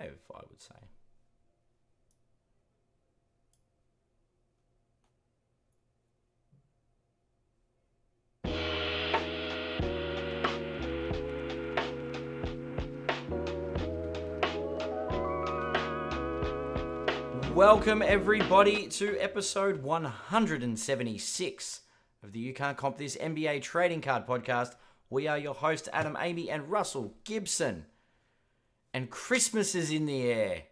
I would say. Welcome everybody to episode 176 of the You Can't Comp This NBA Trading Card Podcast. We are your hosts, Adam, Amy, and Russell Gibson. And Christmas is in the air.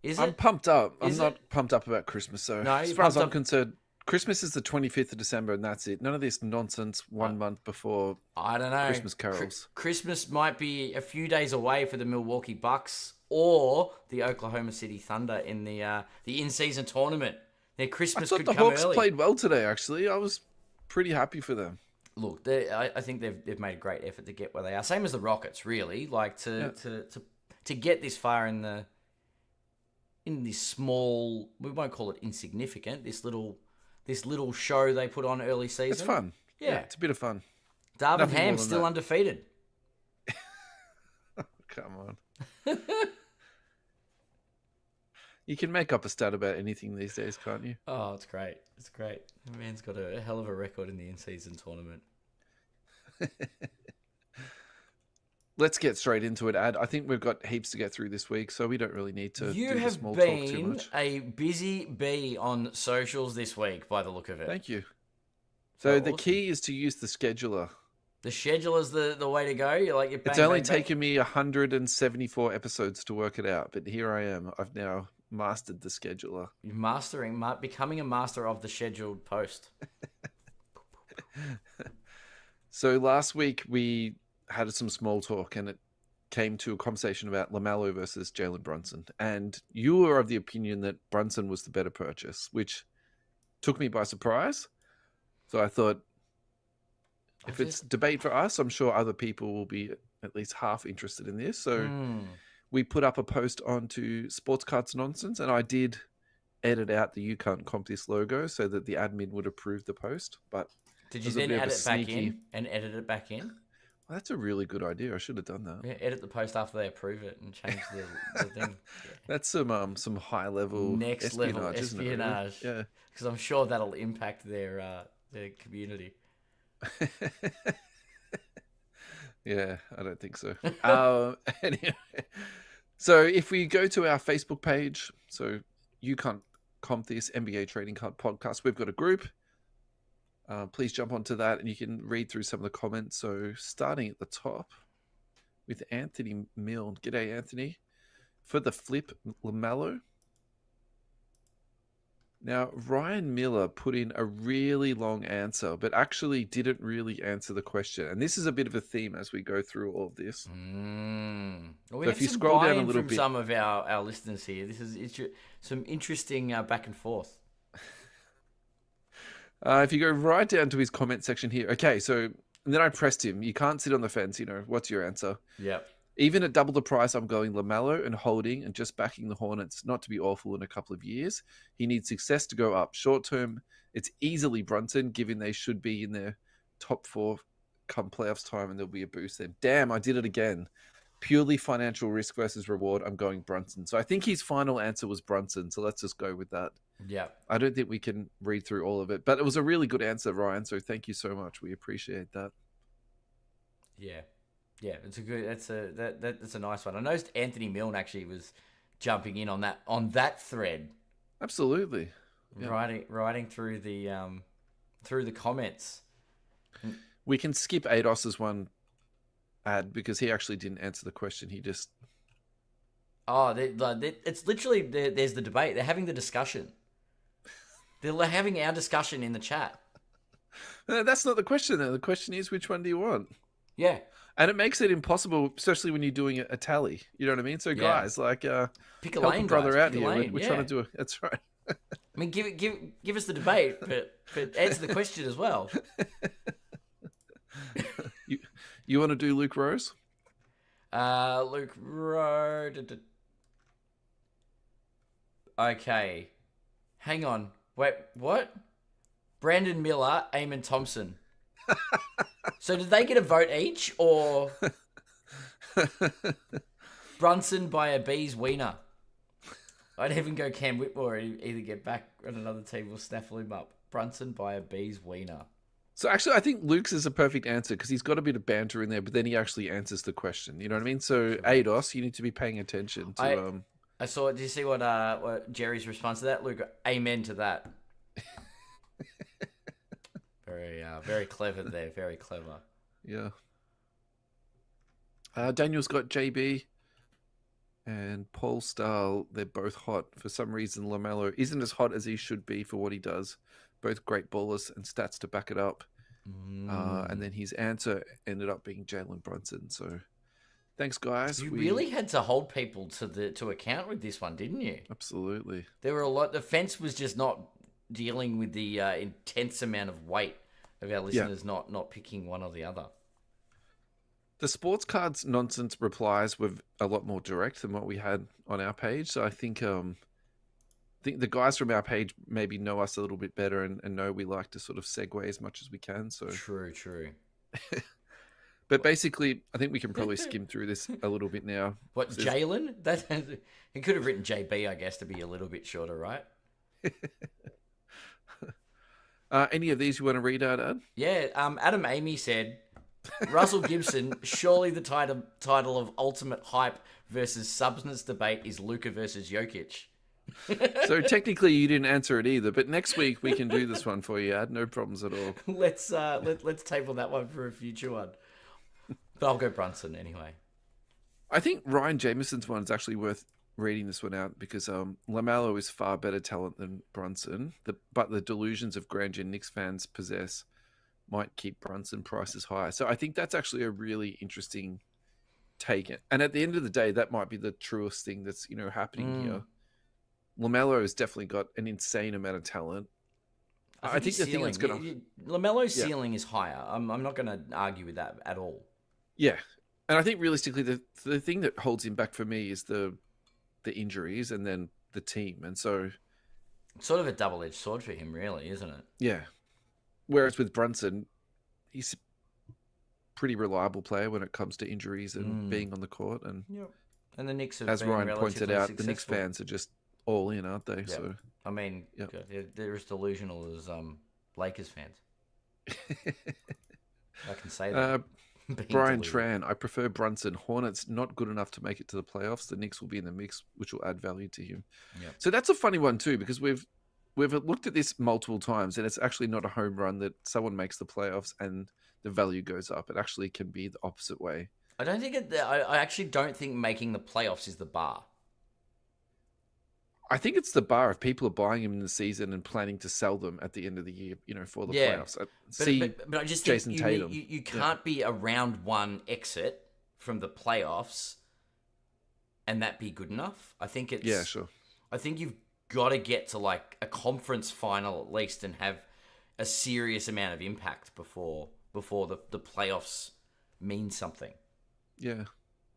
Is it? I'm pumped up. I'm not pumped up about Christmas, though. No, as far as I'm concerned, Christmas is the 25th of December, and that's it. None of this nonsense 1 month before I don't know. Christmas carols. Christmas might be a few days away for the Milwaukee Bucks or the Oklahoma City Thunder in the in-season tournament. Their Christmas could come early. The Hawks played well today, actually. I was pretty happy for them. Look, I think they've made a great effort to get where they are. Same as the Rockets, really. Like to get this far in this small, we won't call it insignificant, this little show they put on early season. It's fun. Yeah, it's a bit of fun. Darvin Ham's still undefeated. Come on. You can make up a stat about anything these days, can't you? Oh, it's great. It's great. The man's got a hell of a record in the in-season tournament. Let's get straight into it, Ad. I think we've got heaps to get through this week, so we don't really need to do the small talk too much. You have been a busy bee on socials this week, by the look of it. Thank you. So the key is to use the scheduler. The scheduler's the way to go. You're like, it's only taken me 174 episodes to work it out, but here I am. I've now mastered the scheduler. You're becoming a master of the scheduled post. So last week we had some small talk, and it came to a conversation about LaMelo versus Jalen Brunson. And you were of the opinion that Brunson was the better purchase, which took me by surprise. So I thought, if it's debate for us, I'm sure other people will be at least half interested in this. So we put up a post onto Sports Cards Nonsense, and I did edit out the You Can't Comp This logo so that the admin would approve the post. But did you then add it back in and edit it back in? Well, that's a really good idea. I should have done that. Yeah, edit the post after they approve it and change the thing. Yeah. That's some high level next level espionage. Really? Yeah, because I'm sure that'll impact their community. Yeah, I don't think so. Anyway, so if we go to our Facebook page, so You Can't Comp This NBA Trading Card Podcast, we've got a group. Please jump onto that and you can read through some of the comments. So starting at the top with Anthony Milne. G'day, Anthony. For the flip, LaMelo. Now, Ryan Miller put in a really long answer, but actually didn't really answer the question. And this is a bit of a theme as we go through all of this. Well, we have if you scroll down a little bit, some of our listeners here. This is some interesting back and forth. If you go right down to his comment section here. Okay, so and then I pressed him. You can't sit on the fence, What's your answer? Yep. Even at double the price, I'm going LaMelo and holding and just backing the Hornets not to be awful in a couple of years. He needs success to go up. Short term, it's easily Brunson, given they should be in their top 4 come playoffs time, and there'll be a boost then. Damn, I did it again. Purely financial risk versus reward, I'm going Brunson. So I think his final answer was Brunson, so let's just go with that. Yeah. I don't think we can read through all of it, but it was a really good answer, Ryan, so thank you so much. We appreciate that. Yeah. Yeah, that's a nice one. I noticed Anthony Milne actually was jumping in on that thread. Absolutely. Yeah. Writing through the comments. We can skip Ados's one, Ad, because he actually didn't answer the question. He just it's literally there's the debate. They're having the discussion. They're having our discussion in the chat. That's not the question, though. The question is, which one do you want? Yeah. And it makes it impossible, especially when you're doing a tally. You know what I mean? So, guys, pick a help lane, a brother guys. out here. We're trying to do it. That's right. I mean, give us the debate, but answer the question as well. You want to do Luke Rose? Luke Rose. Okay. Hang on. Wait, what? Brandon Miller, Eamon Thompson. So did they get a vote each, or Brunson by a bee's wiener. I'd even go Cam Whitmore and either get back on another team or snaffle him up. Brunson by a bee's wiener. So actually, I think Luke's is a perfect answer because he's got a bit of banter in there, but then he actually answers the question. You know what I mean? So ADOS, you need to be paying attention to. I saw. Did you see what Jerry's response to that? Luke, amen to that. Very clever there. Very clever. Yeah. Daniel's got JB and Paul Stahl. They're both hot. For some reason, LaMelo isn't as hot as he should be for what he does. Both great ballers and stats to back it up. And then his answer ended up being Jalen Brunson. So thanks, guys. You really had to hold people to account with this one, didn't you? Absolutely. There were a lot. The fence was just not dealing with the intense amount of weight of our listeners not picking one or the other. The sports cards nonsense replies were a lot more direct than what we had on our page. So I think the guys from our page maybe know us a little bit better and know we like to sort of segue as much as we can. So True. But basically, I think we can probably skim through this a little bit now. What, Jalen? He could have written JB, I guess, to be a little bit shorter, right? Any of these you want to read out, Ad? Yeah, Adam Amy said, Russell Gibson, surely the title of ultimate hype versus substance debate is Luka versus Jokic. So technically you didn't answer it either, but next week we can do this one for you, Ad. No problems at all. Let's table that one for a future one. But I'll go Brunson anyway. I think Ryan Jameson's one is actually worth reading this one out because LaMelo is far better talent than Brunson, but the delusions of grandeur Knicks fans possess might keep Brunson prices high. So I think that's actually a really interesting take. And at the end of the day, that might be the truest thing that's happening here. LaMelo has definitely got an insane amount of talent. I think the thing that's going to... LaMelo's ceiling is higher. I'm not going to argue with that at all. Yeah. And I think realistically, the thing that holds him back for me is the injuries and then the team. And so... It's sort of a double-edged sword for him, really, isn't it? Yeah. Whereas with Brunson, he's a pretty reliable player when it comes to injuries and being on the court. And and the Knicks have as been Ryan pointed out, successful. the Knicks fans are just all in, aren't they? Yep. So I mean, they're as delusional as Lakers fans. I can say that. Brian Tran, I prefer Brunson. Hornets not good enough to make it to the playoffs. The Knicks will be in the mix, which will add value to him. Yep. So that's a funny one too, because we've looked at this multiple times, and it's actually not a home run that someone makes the playoffs and the value goes up. It actually can be the opposite way. I don't think I actually don't think making the playoffs is the bar. I think it's the bar if people are buying them in the season and planning to sell them at the end of the year, for the playoffs. But I just Jason think Tatum. You can't be a round one exit from the playoffs and that be good enough. I think it's... Yeah, sure. I think you've got to get to like a conference final at least and have a serious amount of impact before the playoffs mean something. Yeah.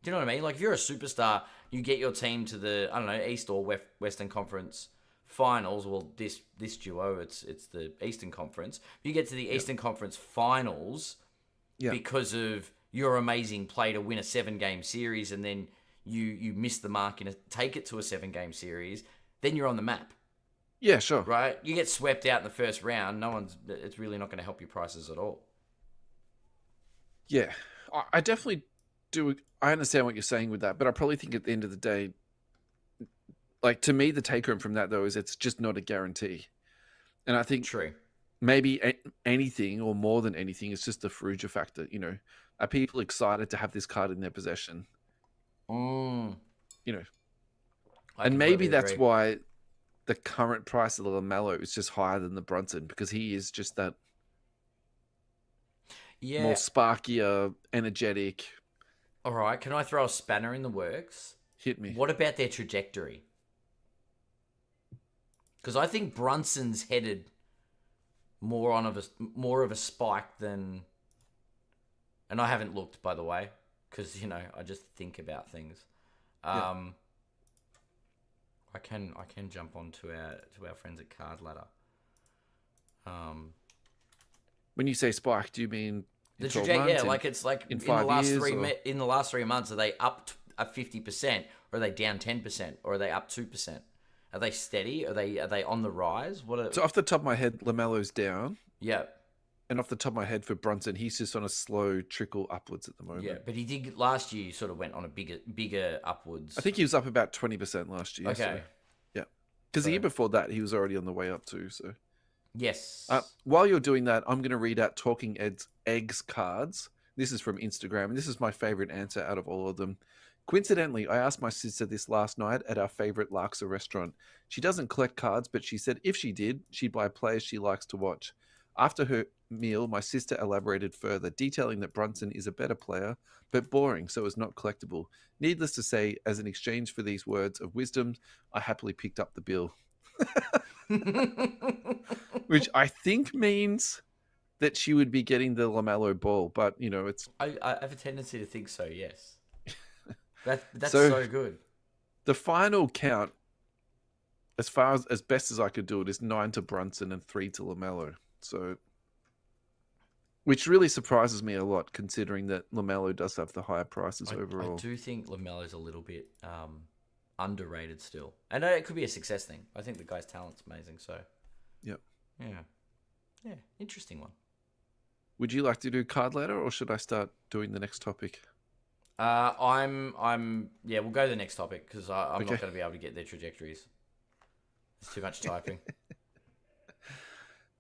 Do you know what I mean? Like if you're a superstar, you get your team to the, I don't know, East or Western Conference finals. Well, this duo, it's the Eastern Conference. You get to the Eastern Conference finals because of your amazing play to win a 7-game series, and then you miss the mark and take it to a 7-game series. Then you're on the map. Yeah, sure. Right? You get swept out in the first round. It's really not going to help your prices at all. Yeah, I definitely do. I understand what you're saying with that, but I probably think at the end of the day, like to me, the take home from that though is it's just not a guarantee. And I think True. Maybe anything or more than anything is just the Ferrugia factor. Are people excited to have this card in their possession? And maybe that's why the current price of the LaMelo is just higher than the Brunson, because he is just that more sparkier, energetic. All right, can I throw a spanner in the works? Hit me. What about their trajectory? Because I think Brunson's headed more of a spike than, and I haven't looked, by the way, because I just think about things. I can jump on to our friends at Card Ladder. When you say spike, do you mean the trajectory? Yeah, like it's like in the last years, in the last 3 months, are they up are 50%, or are they down 10%, or are they up 2%? Are they steady? Are they on the rise? What are... So off the top of my head, LaMelo's down. Yeah. And off the top of my head for Brunson, he's just on a slow trickle upwards at the moment. Yeah, but he did last year. He sort of went on a bigger upwards. I think he was up about 20% last year. Okay. So, yeah. Because the year before that, he was already on the way up too. So yes. While you're doing that, I'm going to read out Talking Eggs cards. This is from Instagram, and this is my favorite answer out of all of them. Coincidentally, I asked my sister this last night at our favorite Laksa restaurant. She doesn't collect cards, but she said if she did, she'd buy players she likes to watch. After her meal, my sister elaborated further, detailing that Brunson is a better player, but boring, so is not collectible. Needless to say, as an exchange for these words of wisdom, I happily picked up the bill. Which I think means that she would be getting the LaMelo ball, but, it's... I have a tendency to think so, yes. That's so good. The final count, as far as best as I could do it, is 9 to Brunson and 3 to LaMelo. So, which really surprises me a lot, considering that LaMelo does have the higher prices overall. I do think LaMelo's a little bit underrated still. I know it could be a success thing. I think the guy's talent's amazing. So, yep. Yeah, interesting one. Would you like to do card ladder, or should I start doing the next topic? We'll go to the next topic because I'm not going to be able to get their trajectories. It's too much typing.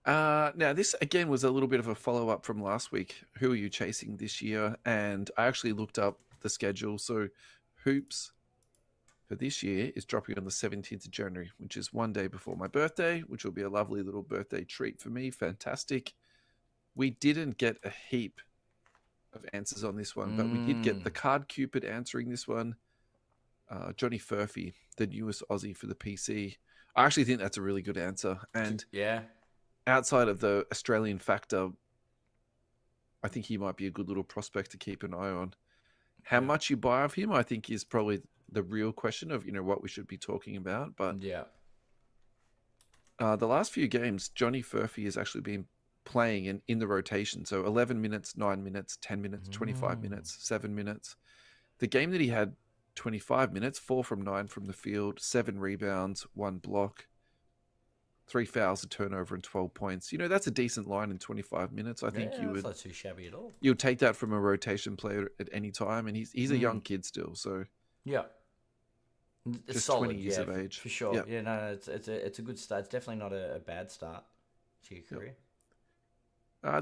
Now, this, again, was a little bit of a follow-up from last week. Who are you chasing this year? And I actually looked up the schedule. So, Hoops for this year is dropping on the 17th of January, which is one day before my birthday, which will be a lovely little birthday treat for me. Fantastic. We didn't get a heap of answers on this one, but we did get the Card Cupid answering this one. Johnny Furphy, the newest Aussie for the PC. I actually think that's a really good answer. And yeah, outside of the Australian factor, I think he might be a good little prospect to keep an eye on. How much you buy of him, I think, is probably the real question of, what we should be talking about. But yeah, the last few games, Johnny Furphy has actually been playing in the rotation. So 11 minutes, 9 minutes, 10 minutes, 25 minutes, 7 minutes. The game that he had 25 minutes, 4 from 9 from the field, 7 rebounds, 1 block, 3 fouls, a turnover, and 12 points. That's a decent line in 25 minutes. I think you would. That's not too shabby at all. You would take that from a rotation player at any time, and he's a young kid still. So yeah, it's just solid, 20 years of age for sure. Yep. Yeah, no, it's a good start. It's definitely not a bad start to your career.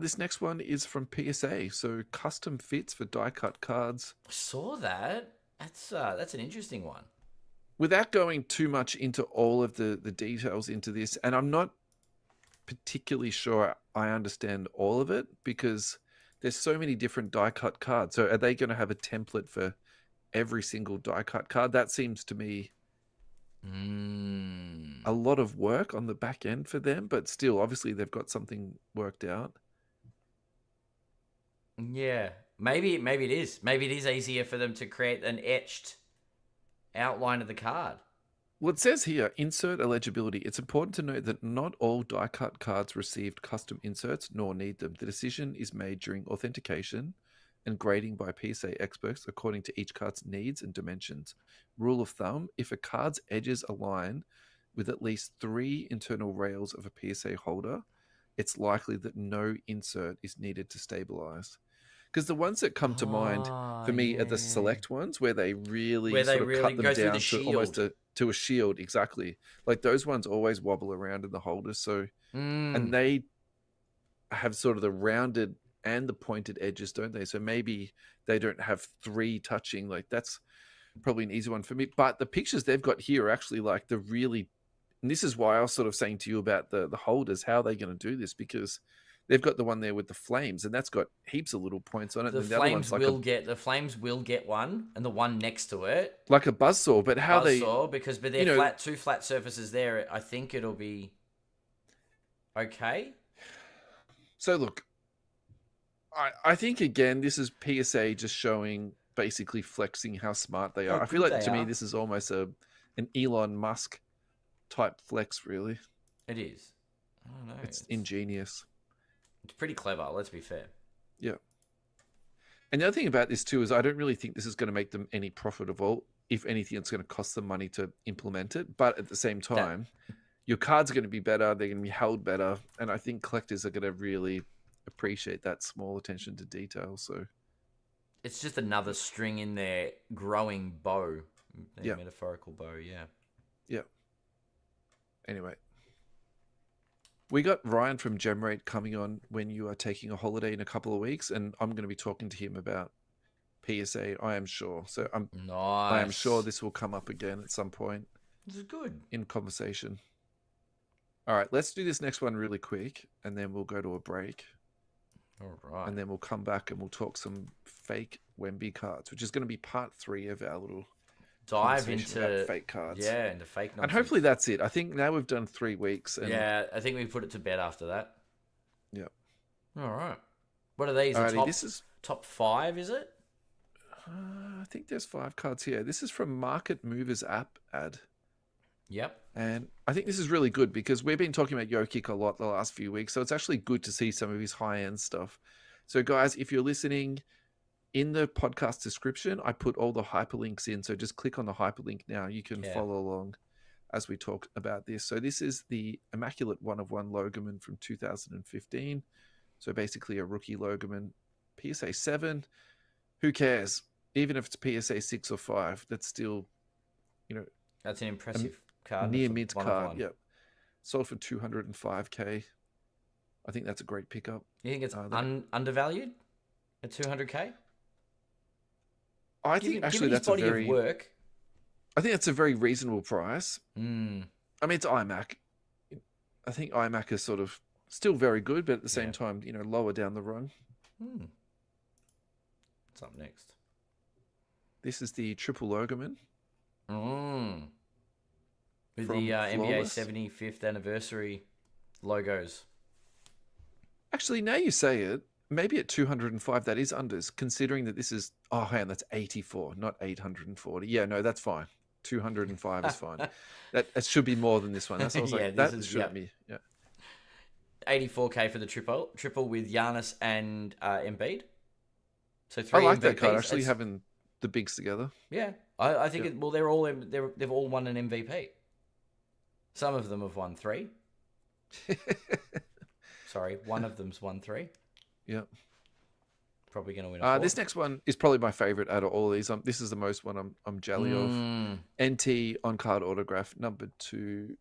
This next one is from PSA. So custom fits for die cut cards. I saw that. That's an interesting one. Without going too much into all of the details into this, and I'm not particularly sure I understand all of it because there's so many different die cut cards. So are they going to have a template for every single die cut card? That seems to me a lot of work on the back end for them, but still, obviously, they've got something worked out. Yeah, maybe it is. Maybe it is easier for them to create an etched outline of the card. Well, it says here, insert eligibility. It's important to note that not all die-cut cards received custom inserts nor need them. The decision is made during authentication and grading by PSA experts according to each card's needs and dimensions. Rule of thumb, if a card's edges align with at least 3 internal rails of a PSA holder, it's likely that no insert is needed to stabilize. Because the ones that come to mind for me are the select ones where they really cut them down to almost to a shield. Exactly. Like those ones always wobble around in the holders. So, and they have sort of the rounded and the pointed edges, don't they? So maybe they don't have 3 touching. Like that's probably an easy one for me. But the pictures they've got here are actually like the really, and this is why I was sort of saying to you about the holders, how are they going to do this? Because they've got the one there with the flames, and that's got heaps of little points on it. The flames will get one, and the one next to it like a buzzsaw. But how because they're flat, 2 flat surfaces there. I think it'll be okay. So look, I think again this is PSA just showing, basically flexing how smart they are. I feel like to me this is almost an Elon Musk type flex, really. It is. I don't know. It's ingenious. It's pretty clever, let's be fair. Yeah. And the other thing about this too is I don't really think this is going to make them any profitable. If anything, it's going to cost them money to implement it. But at the same time, your cards are going to be better. They're going to be held better. And I think collectors are going to really appreciate that small attention to detail. So it's just another string in their growing bow. Their Yeah. metaphorical bow, yeah. Yeah. Anyway, we got Ryan from Gemrate coming on when you are taking a holiday in a couple of weeks, and I'm going to be talking to him about PSA. I am sure. So I am sure Nice. this will come up again at some point This is good. in conversation. All right, let's do this next one really quick, and then we'll go to a break, All right. and then we'll come back and we'll talk some fake Wemby cards, which is going to be part 3 of our little Dive conversation about into fake cards. Yeah, into fake nonsense. And hopefully that's it. I think now we've done 3 weeks. And Yeah, I think we put it to bed after that. Yeah. All right. What are these? Alrighty, this is top 5, is it? I think there's 5 cards here. This is from Market Movers app ad. Yep. And I think this is really good because we've been talking about Jokic a lot the last few weeks. So it's actually good to see some of his high-end stuff. So guys, if you're listening, in the podcast description, I put all the hyperlinks in. So just click on the hyperlink now. You can follow along as we talk about this. So this is the Immaculate 1/1 Logoman from 2015. So basically a rookie Logoman. PSA 7. Who cares? Even if it's PSA 6 or 5, that's still, That's an impressive card. near That's a mint one of card. one. Yep. Sold for $205K. I think that's a great pickup. You think it's undervalued at 200K? I think actually that's body of work. I think that's a very reasonable price. Mm. I mean, it's iMac. I think iMac is sort of still very good, but at the same Yeah. time, lower down the rung. What's up next? This is the triple Logoman. With From the NBA Flawless. 75th anniversary logos. Actually, now you say it, maybe at 205 that is unders, considering that this is hang on, that's 84, not 840. Yeah, no, that's fine. 205 is fine. That should be more than this one. That's what I was like. That should be 84K for the triple with Giannis and Embiid. So I 3 like MVPs. that card. Actually, having the bigs together. Yeah, I think they're all they've all won an MVP. Some of them have won 3. Sorry, one of them's won 3. Yep. Probably going to win a 4th. This next one is probably my favorite out of all of these. This is the most one I'm jelly of. NT on card autograph number 2.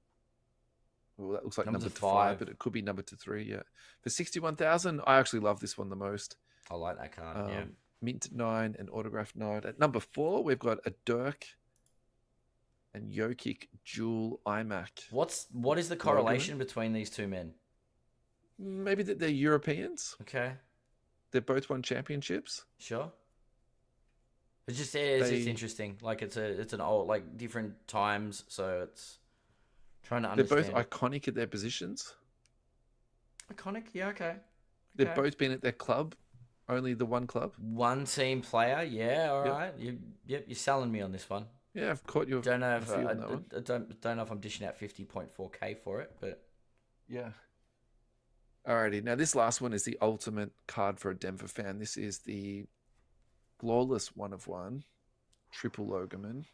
Well, that looks like number 5, but it could be number 3. Yeah, for 61,000. I actually love this one the most. I like that card. Yeah. Mint 9 and autograph 9. At number 4, we've got a Dirk and Jokic dual iMac. What is the correlation between these two men? Maybe that they're Europeans. Okay. They both won championships. Sure. It's just interesting. Like it's an old, like, different times, so it's trying to understand. They're both iconic at their positions. Iconic, yeah, okay. They've both been at their club. Only the one club. One team player, yeah, all right. You're selling me on this one. Yeah, I've caught you. Don't know if I don't know if I'm dishing out 50.4K for it, but yeah. Alrighty, now this last one is the ultimate card for a Denver fan. This is the flawless 1/1 triple Logoman,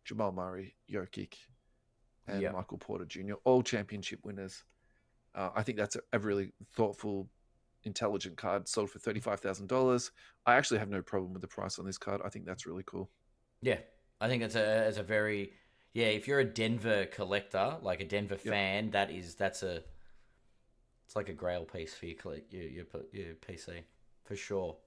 Jamal Murray, Jokic, and Michael Porter Jr. All championship winners. I think that's a really thoughtful, intelligent card. Sold for $35,000. I actually have no problem with the price on this card. I think that's really cool. Yeah, I think it's a very If you're a Denver collector, like a Denver fan, it's like a grail piece for your PC for sure.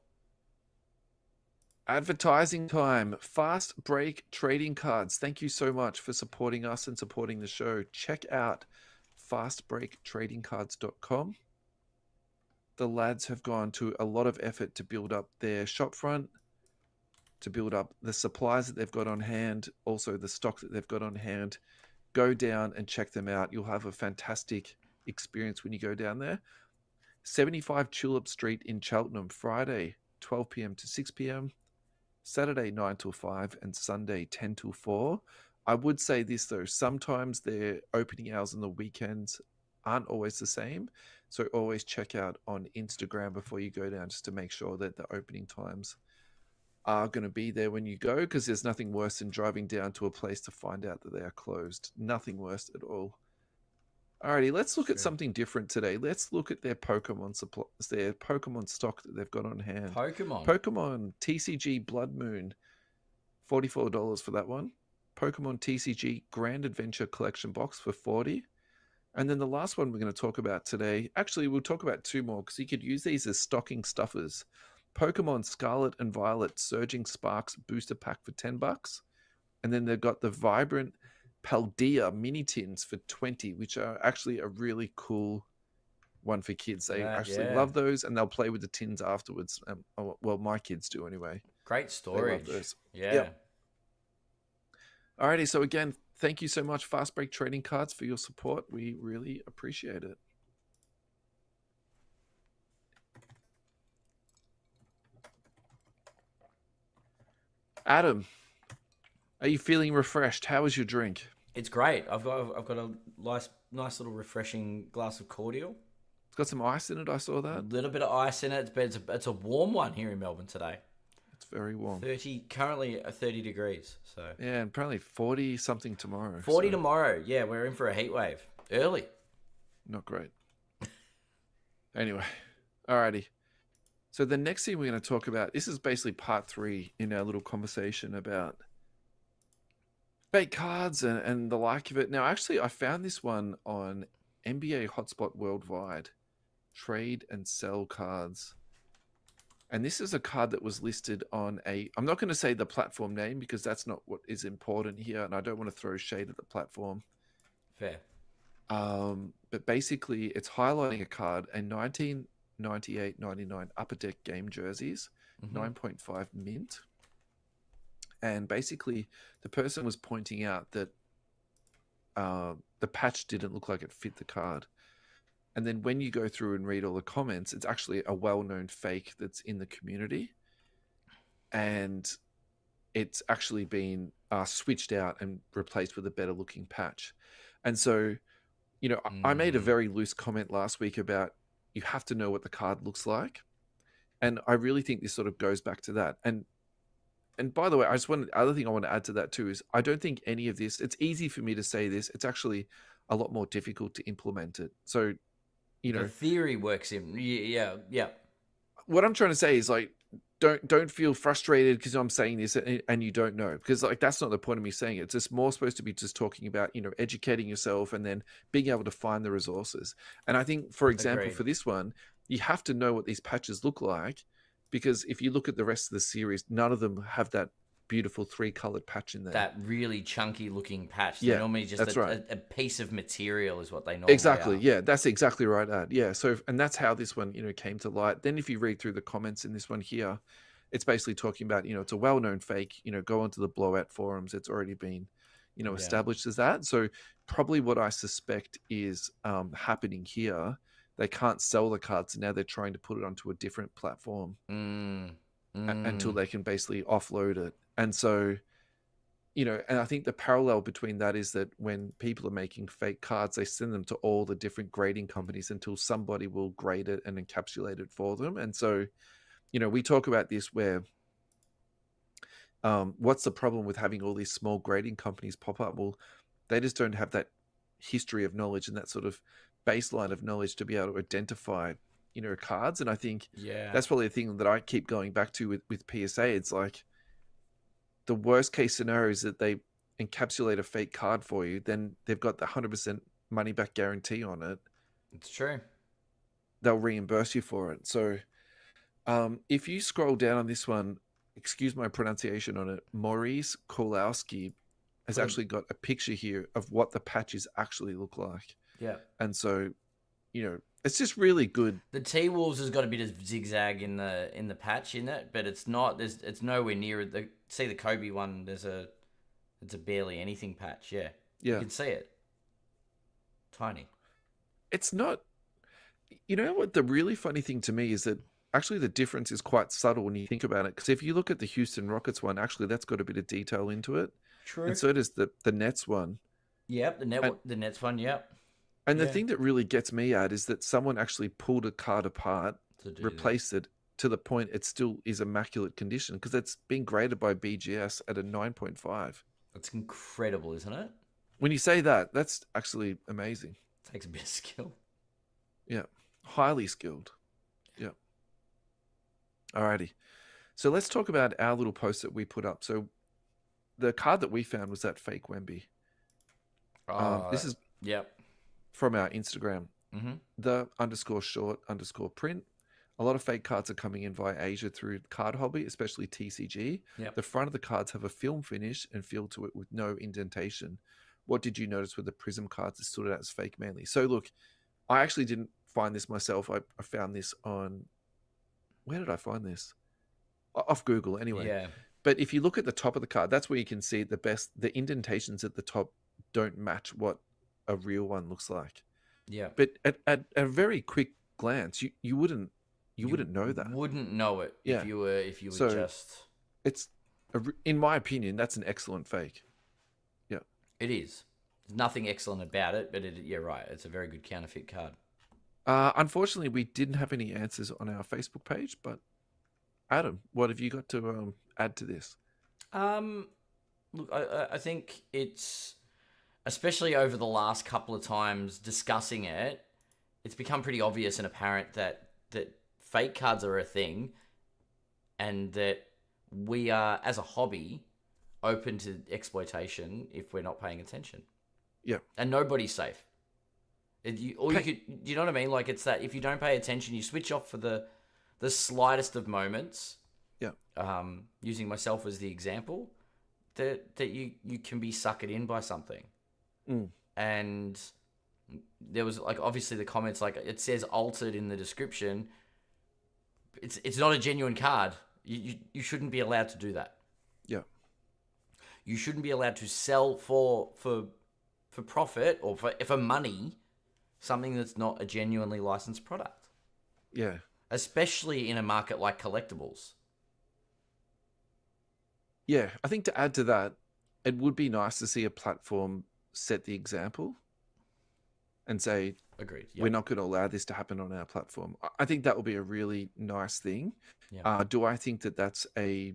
Advertising time. Fast Break Trading Cards. Thank you so much for supporting us and supporting the show. Check out fastbreaktradingcards.com. The lads have gone to a lot of effort to build up their shop front, to build up the supplies that they've got on hand, also the stock that they've got on hand. Go down and check them out. You'll have a fantastic experience when you go down there. 75 Tulip Street in Cheltenham, Friday 12 p.m. to 6 p.m., Saturday 9 till 5, and Sunday 10 till 4. I would say this though, sometimes their opening hours on the weekends aren't always the same, so always check out on Instagram before you go down just to make sure that the opening times are going to be there when you go, because there's nothing worse than driving down to a place to find out that they are closed. Nothing worse at all. Alrighty, let's look at something different today. Let's look at their Pokemon supplies, their Pokemon stock that they've got on hand. Pokemon TCG Blood Moon, $44 for that one. Pokemon TCG Grand Adventure Collection Box for $40. And then the last one we're going to talk about today, actually we'll talk about two more because you could use these as stocking stuffers. Pokemon Scarlet and Violet Surging Sparks Booster Pack for $10. And then they've got the Vibrant Paldea mini tins for $20, which are actually a really cool one for kids. They love those, and they'll play with the tins afterwards. Well, my kids do anyway. Great storage. They love those. Yeah. Yep. Alrighty, so again, thank you so much, Fast Break Trading Cards, for your support. We really appreciate it. Adam, are you feeling refreshed? How was your drink? It's great. I've got a nice little refreshing glass of cordial. It's got some ice in it. I saw that. A little bit of ice in it, but it's a warm one here in Melbourne today. It's very warm. Currently 30 degrees. So yeah, and apparently 40 something tomorrow. 40 tomorrow. Yeah, we're in for a heat wave early. Not great. Anyway, alrighty. So the next thing we're going to talk about, this is basically part 3 in our little conversation about fake cards and the like of it. Now, actually, I found this one on NBA Hotspot Worldwide, trade and sell cards. And this is a card that was listed on I'm not going to say the platform name because that's not what is important here. And I don't want to throw shade at the platform. Fair. But basically, it's highlighting a card, a 1998-99 Upper Deck game jerseys, 9.5 mint. And basically, the person was pointing out that the patch didn't look like it fit the card. And then when you go through and read all the comments, it's actually a well-known fake that's in the community. And it's actually been switched out and replaced with a better-looking patch. And so, you know, I made a very loose comment last week about you have to know what the card looks like. And I really think this sort of goes back to that. And by the way, the other thing I want to add to that too is I don't think any of this, it's easy for me to say this. It's actually a lot more difficult to implement it. So, you know, the theory works in, yeah. What I'm trying to say is like, don't feel frustrated because I'm saying this and you don't know, because like that's not the point of me saying it. It's just more supposed to be just talking about, you know, educating yourself and then being able to find the resources. And I think, for example, for this one, you have to know what these patches look like, because if you look at the rest of the series, none of them have that beautiful 3-colored patch in there. That really chunky looking patch. Yeah, normally just that's right. a piece of material is what they normally exactly. are. Yeah, that's exactly right. Yeah. So, and that's how this one, you know, came to light. Then if you read through the comments in this one here, it's basically talking about, you know, it's a well-known fake, you know, go onto the Blowout forums. It's already been, you know, established as that. So probably what I suspect is happening here, they can't sell the cards. Now they're trying to put it onto a different platform until they can basically offload it. And so, you know, and I think the parallel between that is that when people are making fake cards, they send them to all the different grading companies until somebody will grade it and encapsulate it for them. And so, you know, we talk about this where what's the problem with having all these small grading companies pop up? Well, they just don't have that history of knowledge and that sort of baseline of knowledge to be able to identify, you know, cards. And I think that's probably the thing that I keep going back to with PSA. It's like the worst case scenario is that they encapsulate a fake card for you, then they've got the 100% money back guarantee on it. It's true. They'll reimburse you for it. So if you scroll down on this one, excuse my pronunciation on it, Maurice Kolowski has actually got a picture here of what the patches actually look like. Yeah. And so, you know, it's just really good. The T-Wolves has got a bit of zigzag in the patch in it, but it's not. It's nowhere near it. See the Kobe one. It's a barely anything patch. Yeah. You can see it. Tiny. It's not. You know what? The really funny thing to me is that actually the difference is quite subtle when you think about it. Because if you look at the Houston Rockets one, actually that's got a bit of detail into it. True. And so does the Nets one. Yep. The Nets one. Yep. And the thing that really gets me at is that someone actually pulled a card apart, replaced it to the point it still is immaculate condition because it's been graded by BGS at a 9.5. That's incredible, isn't it? When you say that, that's actually amazing. Takes a bit of skill. Yeah. Highly skilled. Yeah. Alrighty. So let's talk about our little post that we put up. So the card that we found was that fake Wemby. This is from our Instagram. Mm-hmm. The _short_print. A lot of fake cards are coming in via Asia through Card Hobby, especially TCG. Yep. The front of the cards have a film finish and feel to it with no indentation. What did you notice with the Prism cards that stood out as fake mainly? So look, I actually didn't find this myself. I found this on... Where did I find this? Off Google anyway. Yeah. But if you look at the top of the card, that's where you can see the indentations at the top don't match what a real one looks like. Yeah. But at a very quick glance, you wouldn't know that. Wouldn't know it if you were So, just. It's in my opinion, that's an excellent fake. Yeah. It is. There's nothing excellent about it, but you're right. It's a very good counterfeit card. Unfortunately, we didn't have any answers on our Facebook page, but Adam, what have you got to add to this? Look, I think it's, especially over the last couple of times discussing it, it's become pretty obvious and apparent that fake cards are a thing, and that we are, as a hobby, open to exploitation if we're not paying attention. Yeah. And nobody's safe. You know what I mean? Like, it's that if you don't pay attention, you switch off for the slightest of moments. Yeah. Using myself as the example, that you can be suckered in by something. Mm. And there was, like, obviously the comments, like, it says altered in the description. It's not a genuine card. You shouldn't be allowed to do that. Yeah. You shouldn't be allowed to sell for profit or for money something that's not a genuinely licensed product. Yeah. Especially in a market like collectibles. Yeah, I think to add to that, it would be nice to see a platform set the example and say, agreed, we're not going to allow this to happen on our platform. I think that would be a really nice thing. Yeah. Do I think that that's a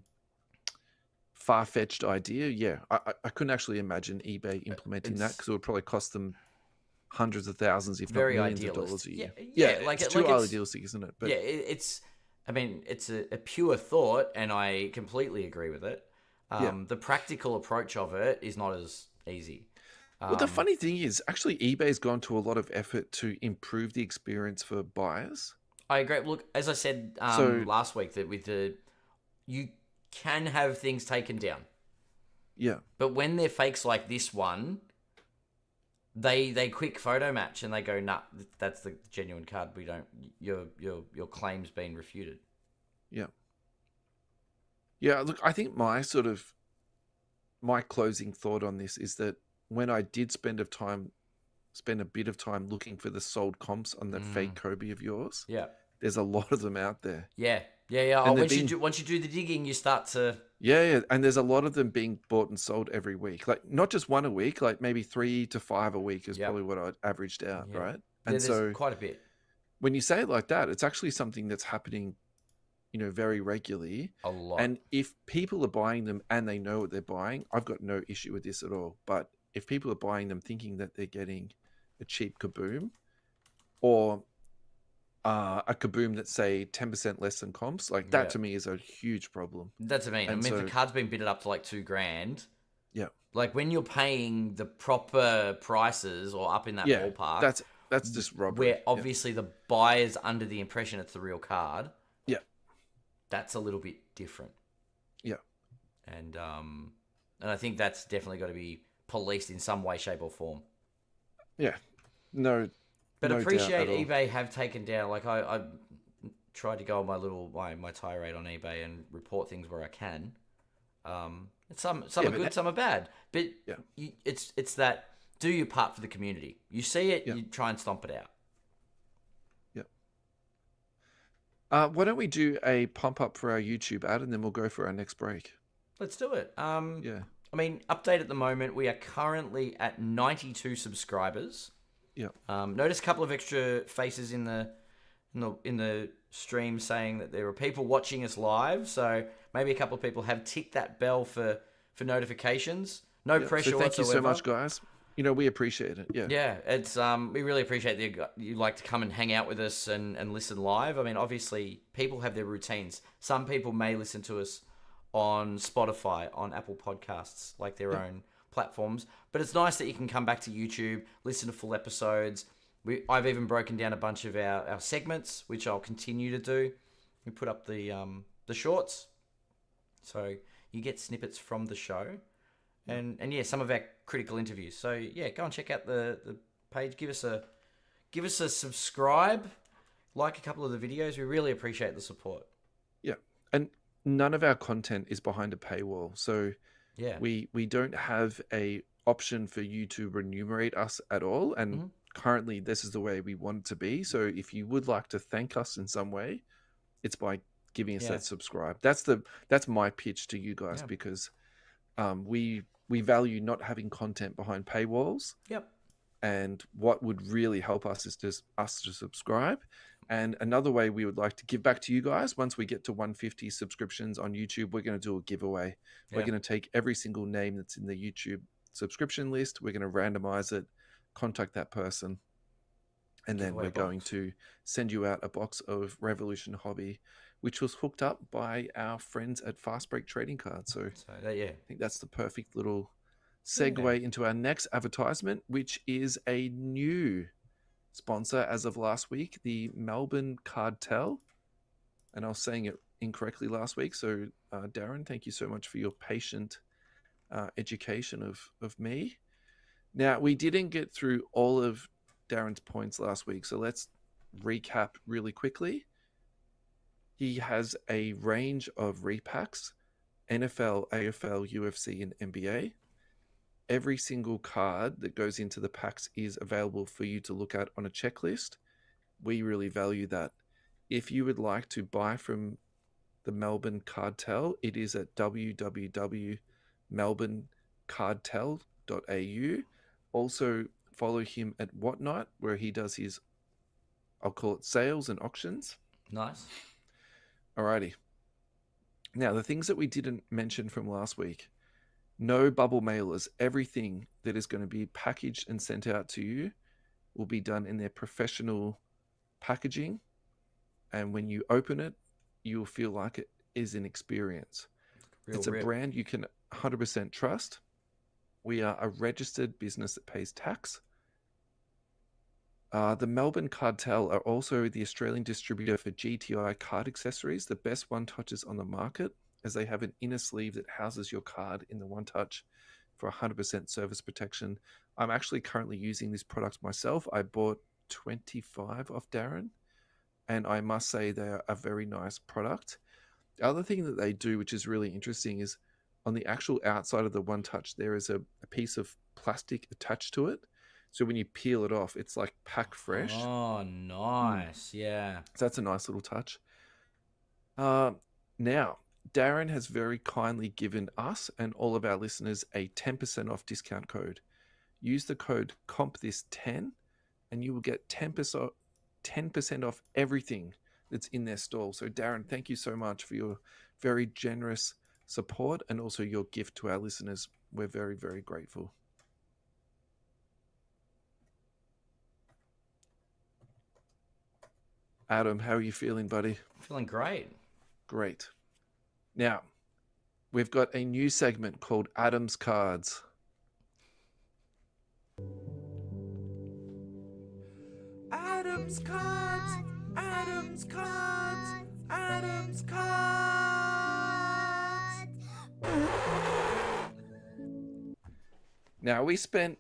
far-fetched idea? Yeah, I couldn't actually imagine eBay implementing that because it would probably cost them hundreds of thousands, if not millions of dollars a year. Yeah, like, it's too idealistic, isn't it? But yeah, it's a pure thought, and I completely agree with it. The practical approach of it is not as easy. Well, the funny thing is, actually, eBay's gone to a lot of effort to improve the experience for buyers. I agree. Look, as I said last week, that you can have things taken down. Yeah. But when they're fakes like this one, they quick photo match and they go, nah, that's the genuine card. We don't. Your claim's been refuted. Yeah. Yeah. Look, I think my closing thought on this is that when I did spend a bit of time looking for the sold comps on that fake Kobe of yours. Yeah. There's a lot of them out there. Yeah. Once you do the digging, you start to. Yeah. And there's a lot of them being bought and sold every week. Like, not just one a week, like maybe 3 to 5 a week is probably what I averaged out, right? And there's quite a bit. When you say it like that, it's actually something that's happening, very regularly. A lot. And if people are buying them and they know what they're buying, I've got no issue with this at all. But if people are buying them thinking that they're getting a cheap kaboom, or a kaboom that's, say, 10% less than comps, like that to me is a huge problem. That's what I mean. If the card's been bidded up to like $2,000, yeah, like when you're paying the proper prices or up in that ballpark, that's just robbery. Where obviously the buyer's under the impression it's the real card. Yeah, that's a little bit different. Yeah, and I think that's definitely got to be policed in some way, shape, or form. Yeah, no. But no appreciate eBay have taken down. Like, I tried to go on my tirade on eBay and report things where I can. Some are good, some are bad. But it's that, do your part for the community. You see it, you try and stomp it out. Yeah. Why don't we do a pump up for our YouTube ad, and then we'll go for our next break. Let's do it. Yeah. I mean, update at the moment, we are currently at 92 subscribers. Yeah. Notice a couple of extra faces in the in the stream saying that there are people watching us live. So maybe a couple of people have ticked that bell for notifications. No pressure So thank whatsoever. you so much, guys. You know, we appreciate it. Yeah. Yeah, it's we really appreciate that you like to come and hang out with us and listen live. I mean, obviously, people have their routines. Some people may listen to us on Spotify, on Apple Podcasts, like their own platforms. But it's nice that you can come back to YouTube, listen to full episodes. I've even broken down a bunch of our segments, which I'll continue to do. We put up the shorts, so you get snippets from the show. And yeah, some of our critical interviews. So yeah, go and check out the page. Give us a subscribe, like a couple of the videos. We really appreciate the support. Yeah, and none of our content is behind a paywall, so Yeah, we don't have a option for you to remunerate us at all. And currently, this is the way we want it to be. So if you would like to thank us in some way, it's by giving us that subscribe. That's my pitch to you guys because we value not having content behind paywalls. Yep. And what would really help us is just us to subscribe. And another way we would like to give back to you guys, once we get to 150 subscriptions on YouTube, we're going to do a giveaway. We're going to take every single name that's in the YouTube subscription list. We're going to randomize it, contact that person. And then we're going to send you out a box of Revolution Hobby, which was hooked up by our friends at Fast Break Trading Cards. So I think that's the perfect little segue into our next advertisement, which is a new sponsor as of last week, the Melbourne Cartel. And I was saying it incorrectly last week. So Darren, thank you so much for your patient education of me. Now, we didn't get through all of Darren's points last week, so let's recap really quickly. He has a range of repacks, NFL, AFL, UFC, and NBA. Every single card that goes into the packs is available for you to look at on a checklist. We really value that. If you would like to buy from the Melbourne Cartel, it is at www.melbournecartel.au. Also, follow him at Whatnot, where he does his, I'll call it sales and auctions. Nice. Alrighty. Now, the things that we didn't mention from last week. No bubble mailers. Everything that is going to be packaged and sent out to you will be done in their professional packaging. And when you open it, you'll feel like it is an experience. It's a brand you can 100% trust. We are a registered business that pays tax. The Melbourne Cartel are also the Australian distributor for GTI card accessories, the best one-touches on the market, as they have an inner sleeve that houses your card in the one-touch for 100% service protection. I'm actually currently using this product myself. I bought 25 off Darren, and I must say they are a very nice product. The other thing that they do, which is really interesting, is on the actual outside of the one-touch, there is a piece of plastic attached to it. So when you peel it off, it's like pack fresh. Oh, nice. Yeah. So that's a nice little touch. Now, Darren has very kindly given us and all of our listeners a 10% off discount code. Use the code COMPTHIS10 and you will get 10% off everything that's in their stall. So Darren, thank you so much for your very generous support and also your gift to our listeners. We're very, very grateful. Adam, how are you feeling, buddy? Feeling great. Great. Now, we've got a new segment called Adam's Cards. Adam's Cards, Adam's Cards, Adam's Cards. Now, we spent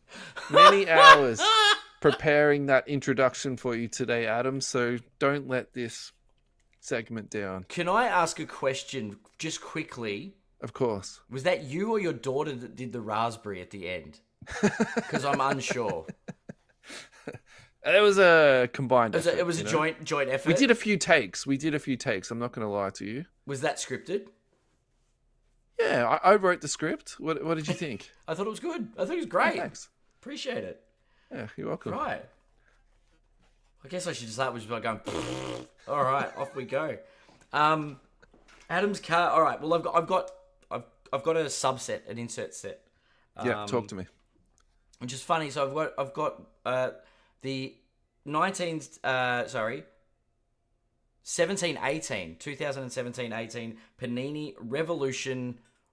many hours preparing that introduction for you today, Adam, so don't let this segment down. Can I ask a question just quickly? Of course. Was that you or your daughter that did the raspberry at the end? Because I'm unsure. It was a combined effort. It was a joint effort? We did a few takes. I'm not going to lie to you. Was that scripted? Yeah, I wrote the script. What did you think? I thought it was good. I thought it was great. Oh, thanks. Appreciate it. Yeah, you're welcome. Right. I guess I should start with just by going. All right, off we go. Adam's card. All right. Well, I've got a subset, an insert set. Yeah, talk to me. Which is funny. So I've got the 2017-18 Panini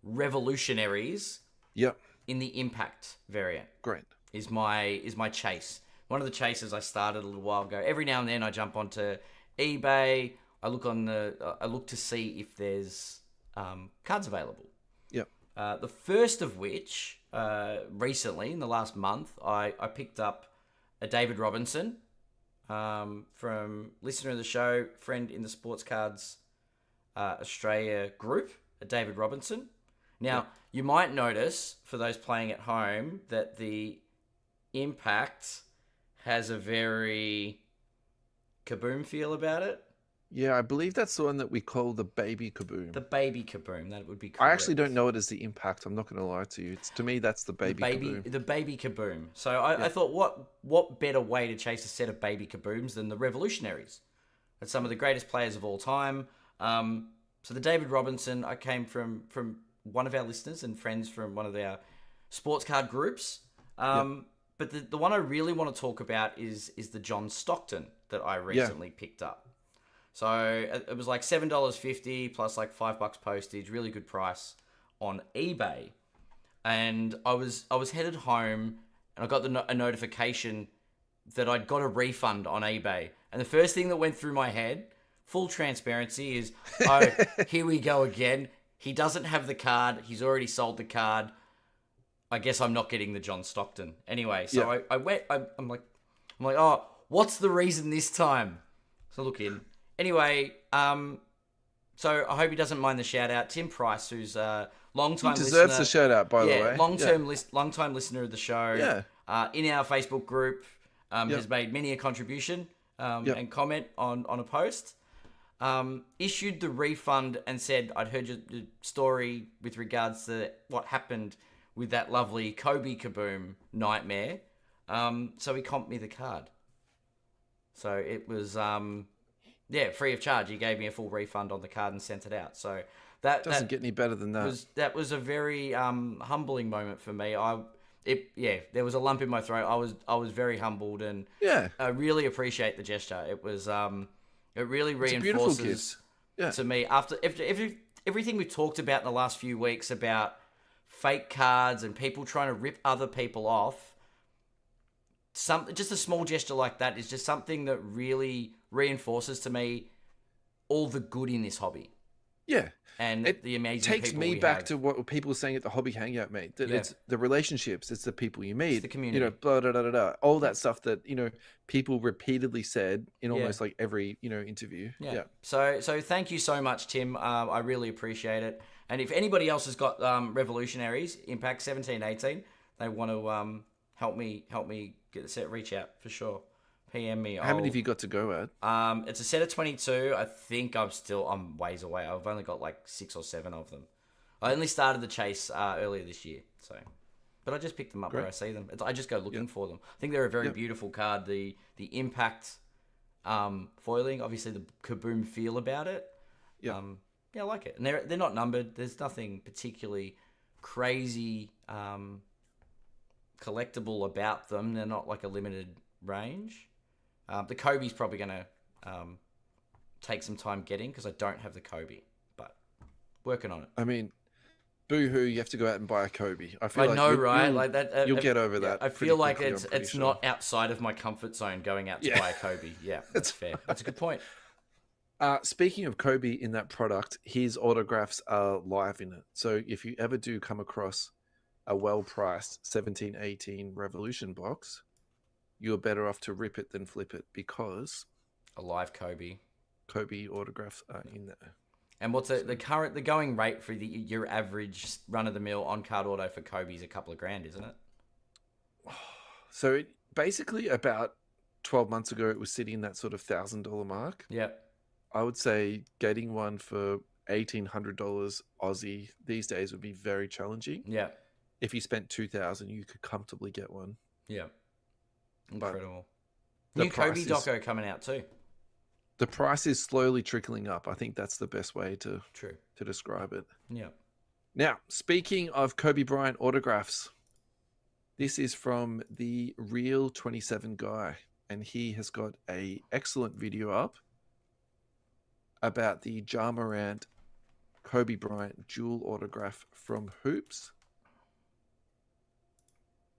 Revolutionaries. Yep. In the Impact variant. Great. Is my chase. One of the chases I started a little while ago. Every now and then I jump onto eBay. I look to see if there's cards available. Yep. The first of which, recently in the last month, I picked up a David Robinson, from listener of the show, friend in the Sports Cards Australia group, a David Robinson. Now, you might notice, for those playing at home, that the Impact has a very kaboom feel about it. Yeah, I believe that's the one that we call the baby kaboom. The baby kaboom, that would be correct. I actually don't know it as the Impact. I'm not going to lie to you. To me, that's the baby kaboom. The baby kaboom. So I thought, what better way to chase a set of baby kabooms than the Revolutionaries? That's some of the greatest players of all time. So the David Robinson, I came from one of our listeners and friends from one of our sports card groups. But the one I really want to talk about is the John Stockton that I recently picked up. So it was like $7.50 plus like $5 postage, really good price on eBay. And I was headed home and I got a notification that I'd got a refund on eBay. And the first thing that went through my head, full transparency, is, oh, here we go again. He doesn't have the card. He's already sold the card. I guess I'm not getting the John Stockton. Anyway, so I went, I'm like, oh, what's the reason this time? So I look in. Anyway, so I hope he doesn't mind the shout out. Tim Price, who's a long-time listener. He deserves the shout out, by the way. Long-time listener of the show. Yeah. In our Facebook group, has made many a contribution and comment on a post. Issued the refund and said, I'd heard your story with regards to what happened with that lovely Kobe Kaboom nightmare. So he comped me the card. So it was, free of charge. He gave me a full refund on the card and sent it out. So that doesn't get any better than that. That was a very humbling moment for me. There was a lump in my throat. I was very humbled, and I really appreciate the gesture. It was it really reinforces to me after everything we've talked about in the last few weeks about fake cards and people trying to rip other people off. Just a small gesture like that is just something that really reinforces to me all the good in this hobby. Yeah. And the amazing people takes people me we back have. to what people were saying at the Hobby Hangout, mate. That it's the relationships, it's the people you meet, it's the community. Blah, blah, blah, blah, blah, all that stuff that, people repeatedly said in almost like every, interview. Yeah. So thank you so much, Tim. I really appreciate it. And if anybody else has got Revolutionaries, Impact 17-18, they want to help me get the set, reach out for sure. PM me. How many have you got to go at? It's a set of 22. I think I'm ways away. I've only got like 6 or 7 of them. I only started the chase earlier this year, but I just pick them up where I see them. I just go looking for them. I think they're a very beautiful card. The Impact foiling, obviously the Kaboom feel about it. I like it. And they're not numbered. There's nothing particularly crazy collectible about them. They're not like a limited range. The Kobe's probably going to take some time getting because I don't have the Kobe, but working on it. I mean, boo-hoo, you have to go out and buy a Kobe. I know, right? Like that. You'll get over that. I feel like it's not outside of my comfort zone going out to buy a Kobe. Yeah, that's fair. That's a good point. Speaking of Kobe in that product, his autographs are live in it. So if you ever do come across a well-priced 17-18 Revolution box, you're better off to rip it than flip it because a live Kobe autographs are in there. And what's the going rate for your average run-of-the-mill on-card auto for Kobe's a couple of grand, isn't it? So basically about 12 months ago, it was sitting in that sort of $1,000 mark. Yep. I would say getting one for $1,800 Aussie these days would be very challenging. Yeah. If you spent $2,000, you could comfortably get one. Yeah. Incredible. New Kobe doco coming out too. The price is slowly trickling up. I think that's the best way to describe it. Yeah. Now, speaking of Kobe Bryant autographs, this is from the Real 27 guy, and he has got a excellent video up about the Ja Morant Kobe Bryant dual autograph from Hoops.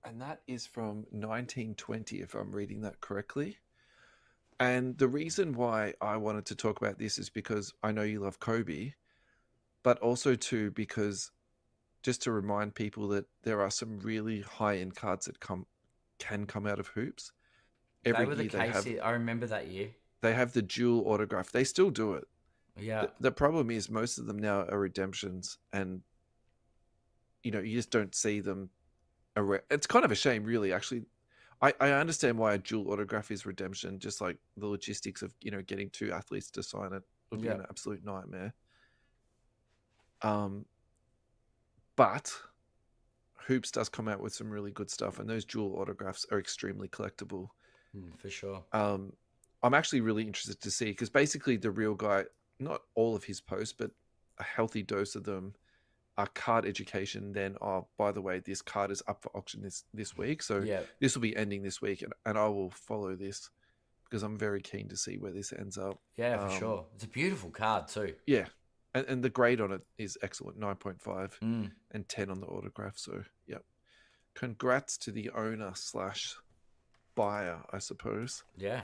And that is from 1920, if I'm reading that correctly. And the reason why I wanted to talk about this is because I know you love Kobe, but also too because just to remind people that there are some really high-end cards that can come out of Hoops. They were the case. I remember that year. They have the dual autograph. They still do it. Yeah. The problem is most of them now are redemptions, and you just don't see them. It's kind of a shame, really. Actually, I understand why a dual autograph is redemption, just like the logistics of getting two athletes to sign it would be an absolute nightmare. But Hoops does come out with some really good stuff, and those dual autographs are extremely collectible. For sure. I'm actually really interested to see, because basically the Real guy, not all of his posts, but a healthy dose of them are card education. Then, oh, by the way, this card is up for auction this week. So this will be ending this week, and I will follow this because I'm very keen to see where this ends up. Yeah, for sure. It's a beautiful card too. Yeah. And the grade on it is excellent, 9.5 and 10 on the autograph. So, yeah. Congrats to the owner / buyer, I suppose. Yeah.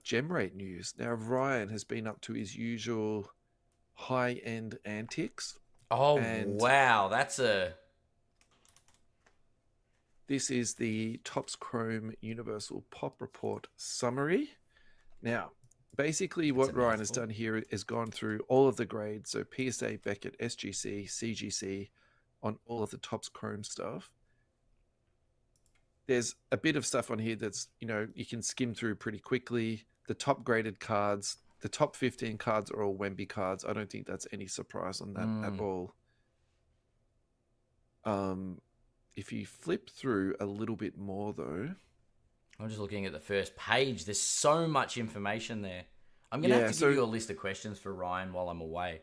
Gem rate news. Now, Ryan has been up to his usual high-end antics. Oh, wow. This is the Topps Chrome Universal Pop Report summary. Now, basically what Ryan has done here is gone through all of the grades. So PSA, Beckett, SGC, CGC on all of the Topps Chrome stuff. There's a bit of stuff on here that's, you can skim through pretty quickly. The top graded cards, the top 15 cards are all Wemby cards. I don't think that's any surprise on that at all. If you flip through a little bit more, though. I'm just looking at the first page. There's so much information there. I'm going to have to give you a list of questions for Ryan while I'm away.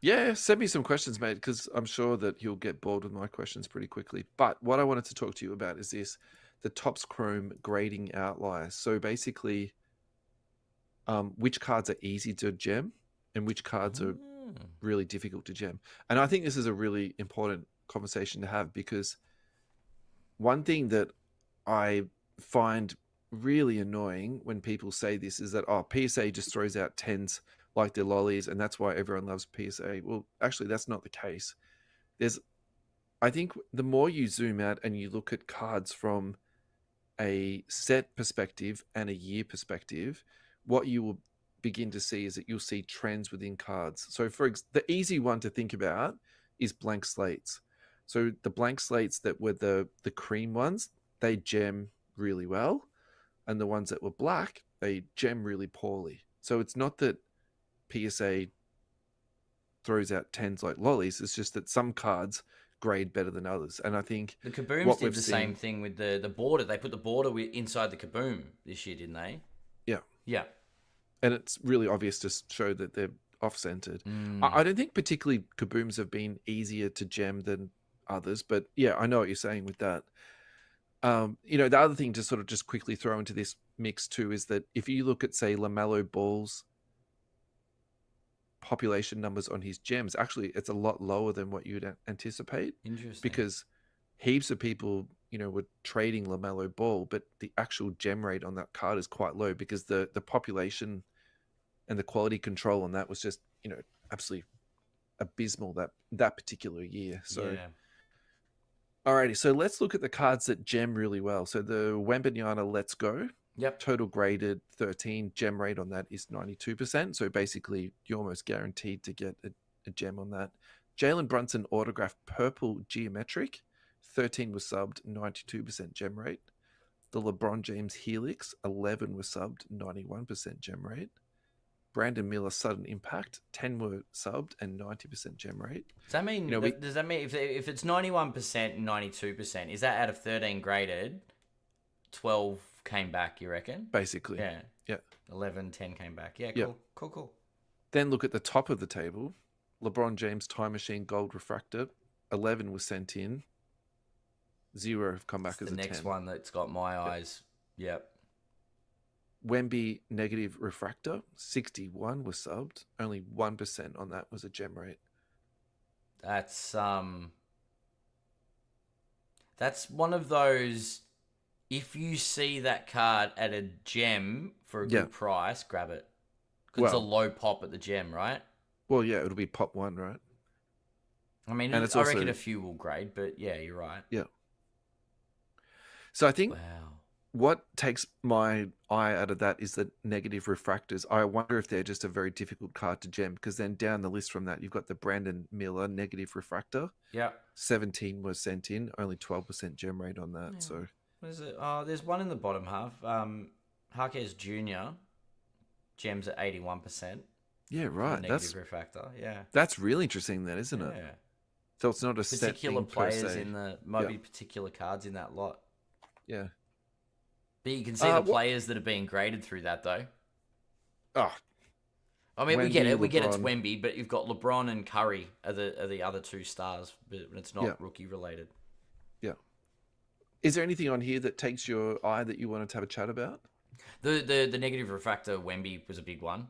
Yeah, send me some questions, mate, because I'm sure that he'll get bored with my questions pretty quickly. But what I wanted to talk to you about is the Topps Chrome grading outliers. So basically, which cards are easy to gem and which cards are really difficult to gem. And I think this is a really important conversation to have, because one thing that I find really annoying when people say this is that, PSA just throws out 10s like they're lollies, and that's why everyone loves PSA. Well, actually, that's not the case. I think the more you zoom out and you look at cards from a set perspective and a year perspective, what you will begin to see is that you'll see trends within cards. So the easy one to think about is blank slates. So the blank slates that were the cream ones, they gem really well. And the ones that were black, they gem really poorly. So it's not that PSA throws out 10s like lollies. It's just that some cards grade better than others. And I think the Kabooms did the same thing with the border. They put the border inside the Kaboom this year, didn't they? Yeah. Yeah. And it's really obvious to show that they're off-centered. I don't think particularly Kabooms have been easier to gem than others, but yeah, I know what you're saying with that. The other thing to sort of just quickly throw into this mix too is that if you look at, say, LaMelo Ball's population numbers on his gems, actually it's a lot lower than what you'd anticipate. Interesting. Because heaps of people, were trading LaMelo Ball, but the actual gem rate on that card is quite low because the population and the quality control on that was just, absolutely abysmal that particular year. So alrighty, so let's look at the cards that gem really well. So the Wembanyama Let's Go. Yep. Total graded 13. Gem rate on that is 92%. So basically, you're almost guaranteed to get a gem on that. Jalen Brunson autograph purple geometric. 13 was subbed, 92% gem rate. The LeBron James Helix, 11 was subbed, 91% gem rate. Brandon Miller Sudden Impact, 10 were subbed and 90% gem rate. Does that mean, if it's 91% and 92%, is that out of 13 graded, 12 came back, you reckon? basically. Yeah. Yeah. 11, 10 came back. Yeah, Yeah. cool. Then look at the top of the table. LeBron James Time Machine Gold Refractor. 11 was sent in. 0 have come back It's as the a next 10. one that's got my Yep. eyes. Yep. Wemby Negative Refractor. 61 was subbed. Only 1% on that was a gem rate. That's one of those. If you see that card at a gem for a Yeah. good price, grab it. Because it's a low pop at the gem, right? Well, yeah, it'll be pop 1, right? I mean, And it's I reckon also- a few will grade, but yeah, you're right. Yeah. So I think Wow. what takes my eye out of that is the negative refractors. I wonder if they're just a very difficult card to gem, because then down the list from that, you've got the Brandon Miller negative refractor. Yeah. 17 was sent in, only 12% gem rate on that. Yeah. So What is it? There's one in the bottom half. Harkes Jr. gems at 81%. yeah, right. Negative refractor. Yeah. That's really interesting then, isn't Yeah. it? So it's not a Particular set thing per players se. in the might be particular cards in that lot. Yeah. But you can see the players that are being graded through that though. Oh, I mean, we get Wemby, it. We get it's LeBron. Wemby, but you've got LeBron and Curry are the other two stars, but it's not Yeah. rookie related. yeah. Is there anything on here that takes your eye that you wanted to have a chat about? The negative refractor Wemby was a big one.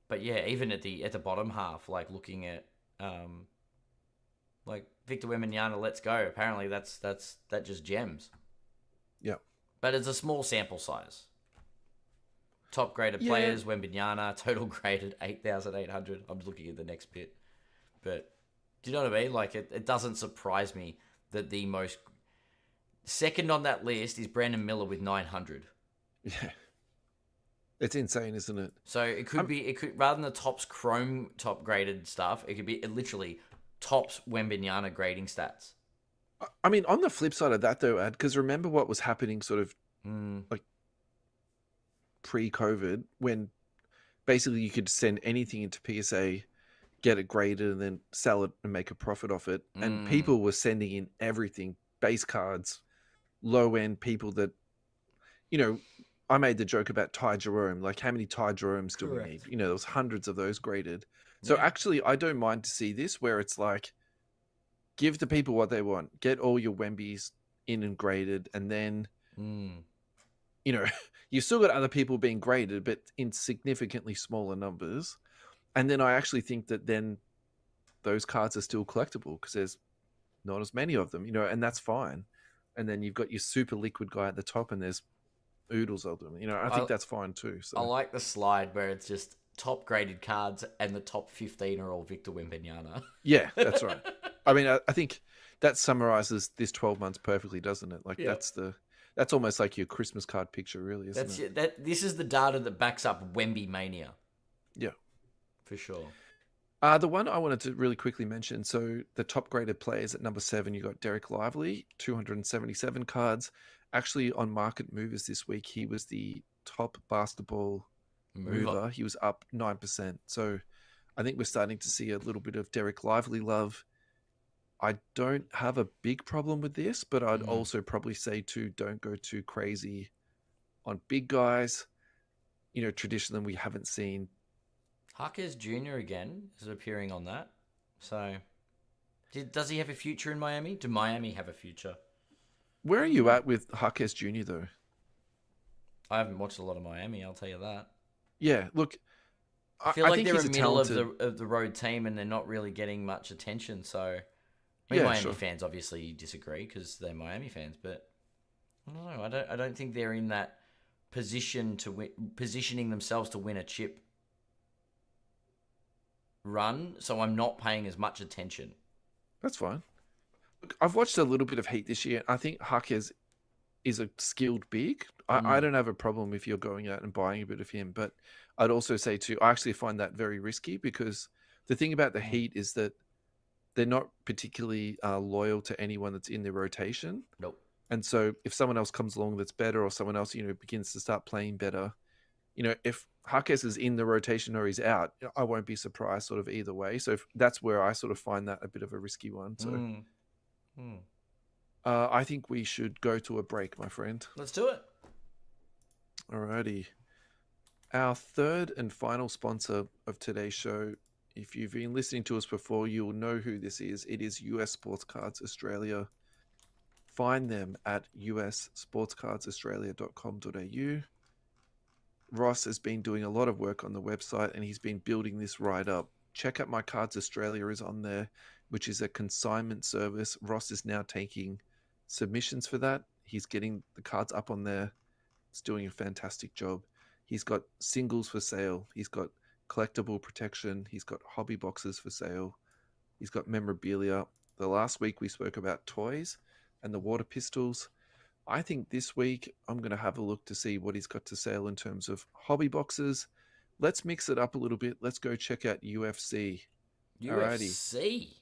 But yeah, even at the bottom half, like looking at like Victor Wembanyama, let's go. Apparently that just gems. Yeah. But it's a small sample size. Top graded Yeah. players, Wembanyama, total graded 8,800. I'm looking at the next bit. But do you know what I mean? Like it doesn't surprise me that the most second on that list is Brandon Miller with 900. Yeah. It's insane, isn't it? So it could rather than the Topps Chrome top graded stuff, it could be literally Topps Wembanyama grading stats. I mean, on the flip side of that though, Ad, because remember what was happening sort of like pre-COVID, when basically you could send anything into PSA, get it graded, and then sell it and make a profit off it. And people were sending in everything, base cards, low end people that, I made the joke about Ty Jerome. Like, how many Ty Jeromes do we need? There was hundreds of those graded. So actually, I don't mind to see this where it's like, give the people what they want. Get all your Wembys in and graded, and then, you've still got other people being graded, but in significantly smaller numbers. And then I actually think that then those cards are still collectible because there's not as many of them, and that's fine. And then you've got your super liquid guy at the top, and there's oodles of them. I think that's fine too. So I like the slide where it's just top graded cards and the top 15 are all Victor Wembanyama. Yeah, that's right. I mean, I think that summarizes this 12 months perfectly, doesn't it? Like that's almost like your Christmas card picture, really, isn't it? This is the data that backs up Wemby mania. Yeah, for sure. The one I wanted to really quickly mention, so the top graded players at number 7, you got Derek Lively, 277 cards. Actually, on Market Movers this week, he was the top basketball mover. He was up 9%. So I think we're starting to see a little bit of Derek Lively love. I don't have a big problem with this, but I'd also probably say too, don't go too crazy on big guys. Traditionally we haven't seen. Harkes Jr. again is appearing on that. So does he have a future in Miami? Do Miami have a future? Where are you at with Harkes Jr. though? I haven't watched a lot of Miami, I'll tell you that. Yeah, look, I feel like think they're he's a a middle talented... of the road team and they're not really getting much attention. So Miami fans obviously disagree because they're Miami fans, but I don't know. I don't think they're in that position to positioning themselves to win a chip run. So I'm not paying as much attention. That's fine. Look, I've watched a little bit of Heat this year. I think Harkes is a skilled big. I don't have a problem if you're going out and buying a bit of him, but I'd also say too, I actually find that very risky because the thing about the Heat is that they're not particularly loyal to anyone that's in their rotation. Nope. And so if someone else comes along that's better, or someone else, begins to start playing better, if Harkes is in the rotation or he's out, I won't be surprised sort of either way. So that's where I sort of find that a bit of a risky one. So I think we should go to a break, my friend. Let's do it. Alrighty. Our third and final sponsor of today's show, if you've been listening to us before, you'll know who this is. It is US Sports Cards Australia. Find them at ussportscardsaustralia.com.au. Ross has been doing a lot of work on the website and he's been building this right up. Check Out My Cards Australia is on there, which is a consignment service. Ross is now taking submissions for that. He's getting the cards up on there. It's doing a fantastic job. He's got singles for sale. He's got collectible protection. He's got hobby boxes for sale. He's got memorabilia. The last week we spoke about toys and the water pistols. I think this week I'm going to have a look to see what he's got to sell in terms of hobby boxes. Let's mix it up a little bit. Let's go check out UFC. UFC?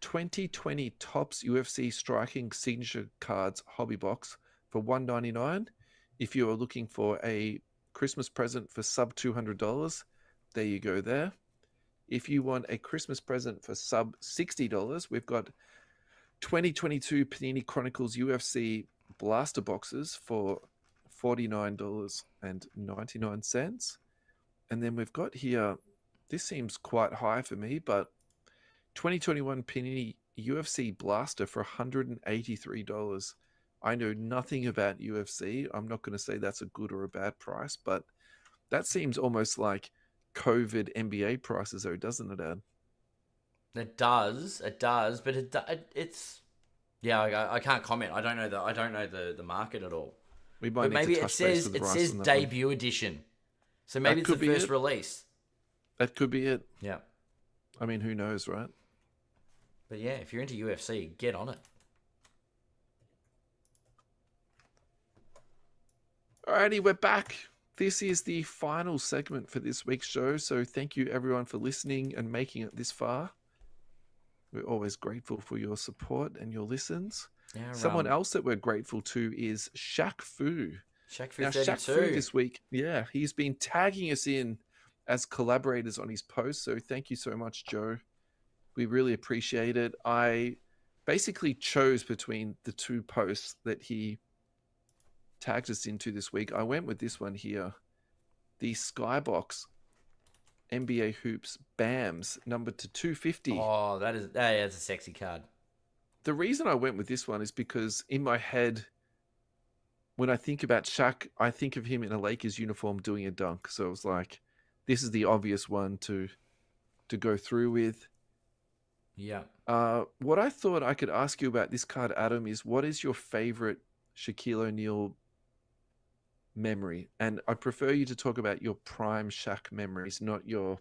2020 Topps UFC Striking Signature Cards Hobby Box for $199. If you are looking for a Christmas present for sub $200, there you go there. If you want a Christmas present for sub $60, we've got 2022 Panini Chronicles UFC blaster boxes for $49.99. And then we've got here, this seems quite high for me, but 2021 Panini UFC blaster for $183. I know nothing about UFC. I'm not going to say that's a good or a bad price, but that seems almost like COVID NBA prices, though, doesn't it, Ed? It does, but it's yeah. I can't comment. I don't know the market at all. We might But need maybe to it touch base says with Rice it says on that one. debut edition, so maybe That it's the could be first it. release. That could be it. Yeah, I mean, who knows, right? but yeah, if you're into UFC, get on it. Alrighty, we're back. This is the final segment for this week's show, so thank you everyone for listening and making it this far. We're always grateful for your support and your listens. Yeah, Someone else that we're grateful to is Shaq Fu. Shaq for Now, 32. Shaq Fu this week, yeah, he's been tagging us in as collaborators on his posts, so thank you so much, Joe. We really appreciate it. I basically chose between the two posts that he tagged us into this week. I went with this one here, the Skybox NBA Hoops BAMs numbered to 250. Oh, that's a sexy card. The reason I went with this one is because in my head, when I think about Shaq, I think of him in a Lakers uniform doing a dunk. So it was like, this is the obvious one to go through with. Yeah. What I thought I could ask you about this card, Adam, is what is your favorite Shaquille O'Neal memory? And I prefer you to talk about your prime Shaq memories, not your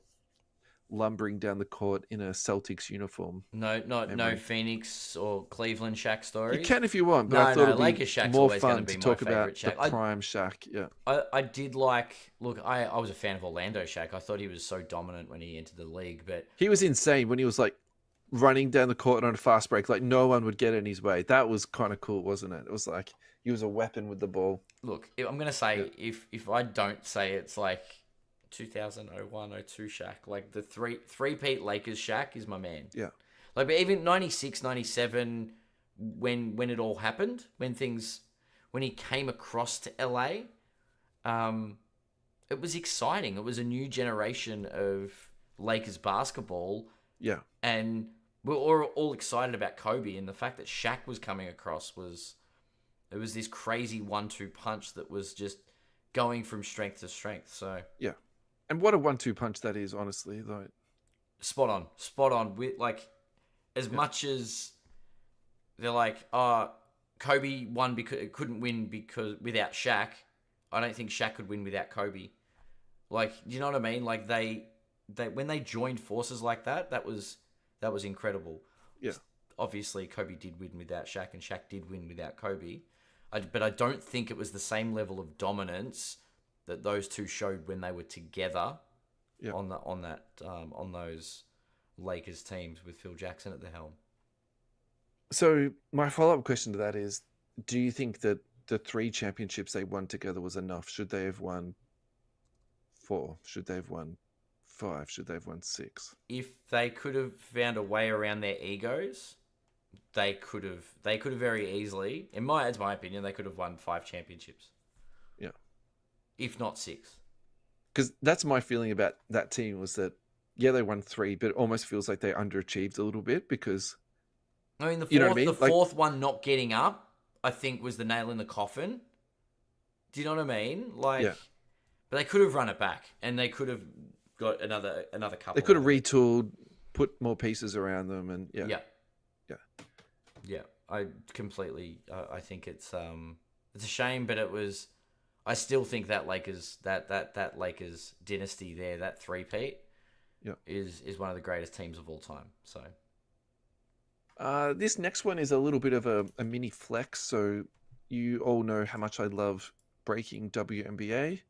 lumbering down the court in a Celtics uniform. No Phoenix or Cleveland Shaq stories. You can if you want, but No, I thought it'd be Lakers Shaq's more always gonna fun be to my talk about favourite the Shaq. prime Shaq. Yeah, I did like. Look, I was a fan of Orlando Shaq. I thought he was so dominant when he entered the league, but he was insane when he was like running down the court on a fast break, like no one would get in his way. That was kind of cool, wasn't it? It was like he was a weapon with the ball. look, I'm gonna say if I don't say it's like 2001, 02 Shaq, like the three-peat Lakers Shaq is my man. Yeah. Like, but even 96, 97, when it all happened, when he came across to LA, it was exciting. It was a new generation of Lakers basketball. Yeah. And we're all excited about Kobe, and the fact that Shaq was coming across was this crazy 1-2 punch that was just going from strength to strength. So yeah. And what a 1-2 punch that is, honestly. Like, spot on. With like, as much as they're like, Kobe won because it couldn't win because without Shaq. I don't think Shaq could win without Kobe. Like, you know what I mean? Like they when they joined forces like that was incredible. yeah. Obviously, Kobe did win without Shaq, and Shaq did win without Kobe. But I don't think it was the same level of dominance that those two showed when they were together on those Lakers teams with Phil Jackson at the helm. So my follow-up question to that is, do you think that the 3 championships they won together was enough? Should they have won 4? Should they have won 5? Should they have won 6? If they could have found a way around their egos, they could have very easily, it's my opinion, they could have won 5 championships, Yeah. if not 6. Because that's my feeling about that team was that, yeah, they won 3, but it almost feels like they underachieved a little bit because, I mean, the you know what I fourth mean? Like, one not getting up, I think, was the nail in the coffin. Do you know what I mean? Like, yeah, but they could have run it back, and they could have got another couple. they could have out of it. retooled, put more pieces around them, and yeah, Yeah, yeah. yeah. I completely. I think it's a shame, but it was. I still think that Lakers that Lakers dynasty there, that three-peat, Yeah. is one of the greatest teams of all time. So This next one is a little bit of a mini flex. So you all know how much I love breaking WNBA.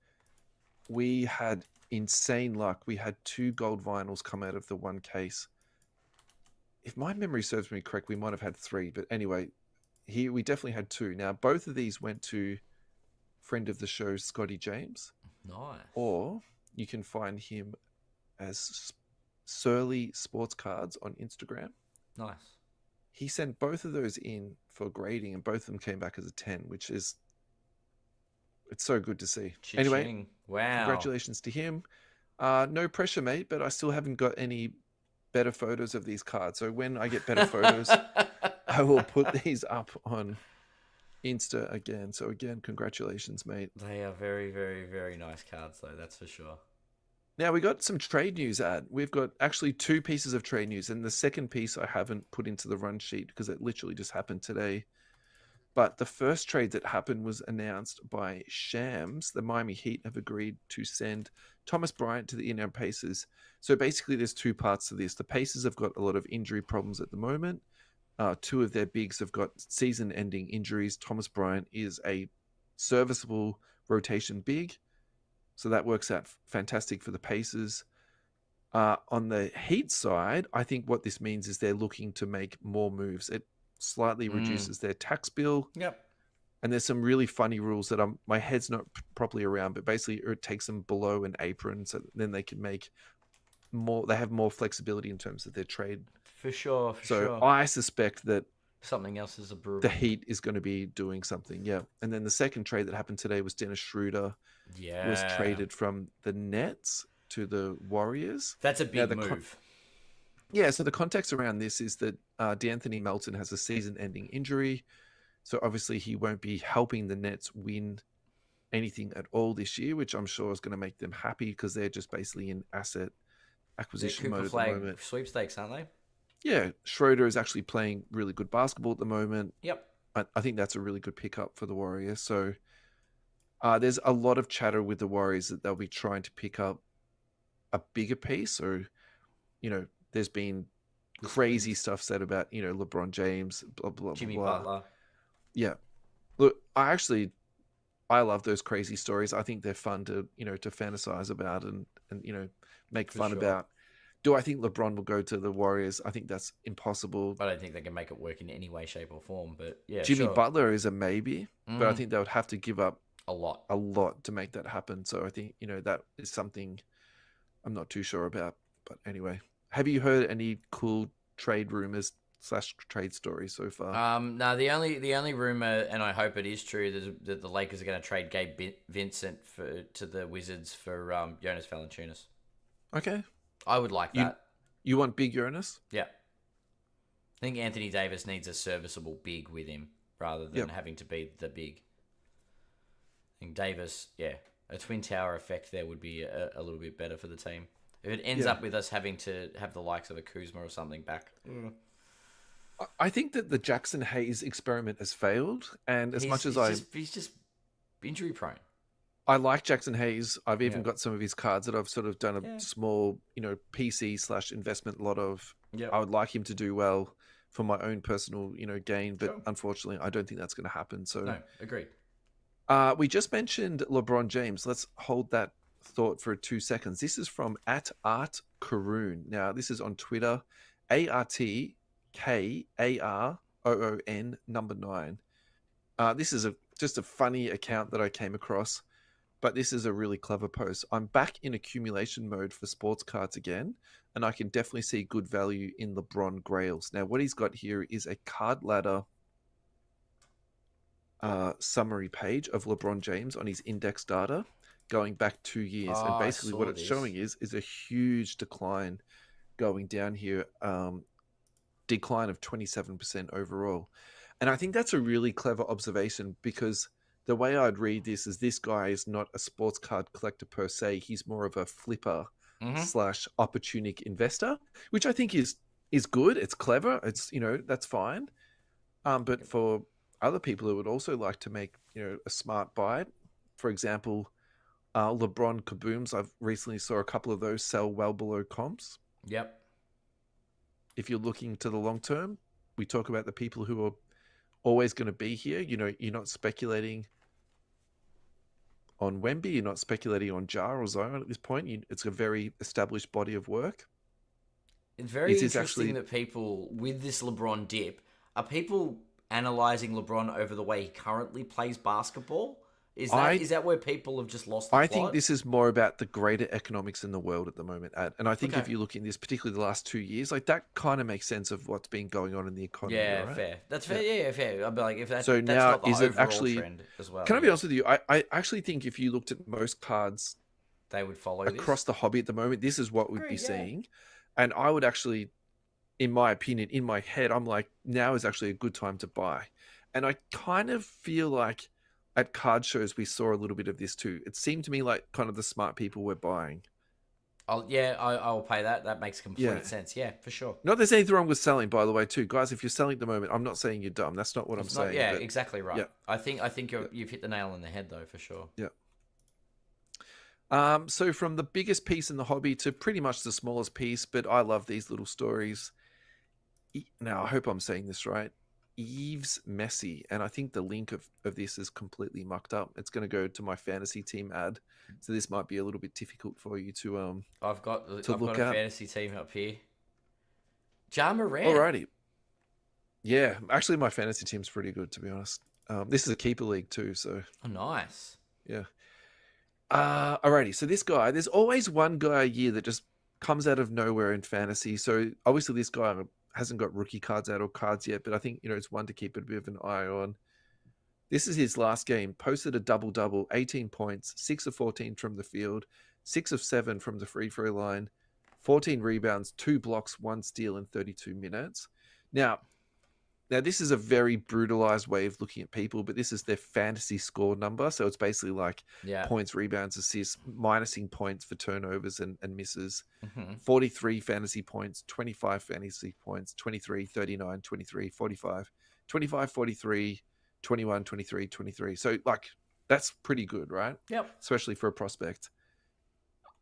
We had insane luck. We had 2 gold vinyls come out of the one case. If my memory serves me correct, we might have had 3. But anyway, here we definitely had 2. Now, both of these went to friend of the show, Scotty James. nice. Or you can find him as Surly Sports Cards on Instagram. Nice. He sent both of those in for grading, and both of them came back as a 10, which is it's so good to see. Cha-ching. Anyway, wow. congratulations to him. No pressure, mate, but I still haven't got any better photos of these cards. So when I get better photos, I will put these up on Insta again. So again, congratulations, mate. They are very, very, very nice cards, though. That's for sure. Now we got some trade news, We've got actually 2 pieces of trade news, and the second piece I haven't put into the run sheet because it literally just happened today. But the first trade that happened was announced by Shams. The Miami Heat have agreed to send Thomas Bryant to the Indiana Pacers. So basically there's 2 parts to this. The Pacers have got a lot of injury problems at the moment. 2 of their bigs have got season-ending injuries. Thomas Bryant is a serviceable rotation big. So that works out fantastic for the Pacers. On the Heat side, I think what this means is they're looking to make more moves. It slightly reduces their tax bill. Yep. And there's some really funny rules that my head's not properly around, but basically it takes them below an apron, so then they can make more. They have more flexibility in terms of their trade. For sure. So I suspect that something else is a brew. the Heat is going to be doing something. Yeah. And then the second trade that happened today was Dennis Schroeder was traded from the Nets to the Warriors. That's a big move. Yeah. So the context around this is that D'Anthony Melton has a season-ending injury. So obviously he won't be helping the Nets win anything at all this year, which I'm sure is going to make them happy because they're just basically in asset acquisition mode at the moment. Sweepstakes, aren't they? Yeah, Schroeder is actually playing really good basketball at the moment. Yep. I think that's a really good pickup for the Warriors. So there's a lot of chatter with the Warriors that they'll be trying to pick up a bigger piece. Or, there's been crazy stuff said about, LeBron James, blah, blah, Jimmy blah. Butler. Yeah. Look, I love those crazy stories. I think they're fun to fantasize about and make fun about. Do I think LeBron will go to the Warriors? I think that's impossible. I don't think they can make it work in any way, shape, or form. But yeah, Jimmy Butler is a maybe, but I think they would have to give up a lot to make that happen. So I think that is something I'm not too sure about. But anyway, have you heard any cool trade rumors / trade stories so far? No, the only rumor, and I hope it is true, that the Lakers are going to trade Gabe Vincent to the Wizards for Jonas Valanciunas. Okay. I would like that. You want big Jonas? Yeah. I think Anthony Davis needs a serviceable big with him rather than having to be the big. I think Davis, a twin tower effect there would be a little bit better for the team. If it ends up with us having to have the likes of a Kuzma or something back. I think that the Jackson Hayes experiment has failed, and he's just injury prone. I like Jackson Hayes. I've even got some of his cards that I've sort of done a small, PC / investment lot of. Yep. I would like him to do well for my own personal, gain, but unfortunately, I don't think that's going to happen. So, no, agreed. We just mentioned LeBron James. Let's hold that thought for 2 seconds. This is from @ArtKaroon. Now, this is on Twitter, ARTKAROON 9. This is just a funny account that I came across. but this is a really clever post. I'm back in accumulation mode for sports cards again, and I can definitely see good value in LeBron Grails. Now, what he's got here is a card ladder summary page of LeBron James on his index data going back 2 years. Oh, And I basically what saw it's this. showing is a huge decline going down here, decline of 27% overall. And I think that's a really clever observation, because the way I'd read this is this guy is not a sports card collector per se. He's more of a flipper slash opportunistic investor, which I think is good. It's clever. It's, that's fine. But for other people who would also like to make, a smart buy, for example, LeBron kabooms, I've recently saw a couple of those sell well below comps. Yep. If you're looking to the long term, we talk about the people who are always going to be here. You're not speculating on Wemby, you're not speculating on Jar or Zion at this point. It's a very established body of work. It's very interesting that people, with this LeBron dip, are people analysing LeBron over the way he currently plays basketball? Is that where people have just lost the plot? I think this is more about the greater economics in the world at the moment, Ad. And I think if you look in this, particularly the last 2 years, like that kind of makes sense of what's been going on in the economy. Yeah, right? Fair. That's fair. Yeah, fair. I'd be like, if So that's now, not the is it overall actually trend as well. Can I be honest with you? I actually think if you looked at most cards, they would follow across the hobby at the moment, this is what we'd be seeing. And I would actually, in my opinion, in my head, I'm like, now is actually a good time to buy. And I kind of feel like at card shows we saw a little bit of this too. It seemed to me like kind of the smart people were buying. I'll pay that. That makes complete sense. Yeah, for sure. Not there's anything wrong with selling, by the way, too, guys. If you're selling at the moment, I'm not saying you're dumb. That's not what I'm saying. Yeah, exactly right. Yeah. I think you've hit the nail on the head though, for sure. Yeah. So from the biggest piece in the hobby to pretty much the smallest piece, but I love these little stories. Now, I hope I'm saying this right. Yves Messi, and I think the link of this is completely mucked up. It's going to go to my fantasy team ad, so this might be a little bit difficult for you to I've got a fantasy team up here. Ja Morant. Alrighty. Yeah, actually, my fantasy team's pretty good, to be honest. This is a keeper league too, so. Oh, nice. Yeah. Alrighty. So this guy, there's always one guy a year that just comes out of nowhere in fantasy. So obviously this guy hasn't got rookie cards out or cards yet, but I think, it's one to keep a bit of an eye on. This is his last game. Posted a double-double, 18 points, 6 of 14 from the field, 6 of 7 from the free throw line, 14 rebounds, 2 blocks, 1 steal in 32 minutes. Now this is a very brutalized way of looking at people, but this is their fantasy score number. So it's basically like points, rebounds, assists, minusing points for turnovers and misses. 43 fantasy points, 25 fantasy points, 23, 39, 23, 45, 25, 43, 21, 23, 23. So like that's pretty good, right? Yep. Especially for a prospect.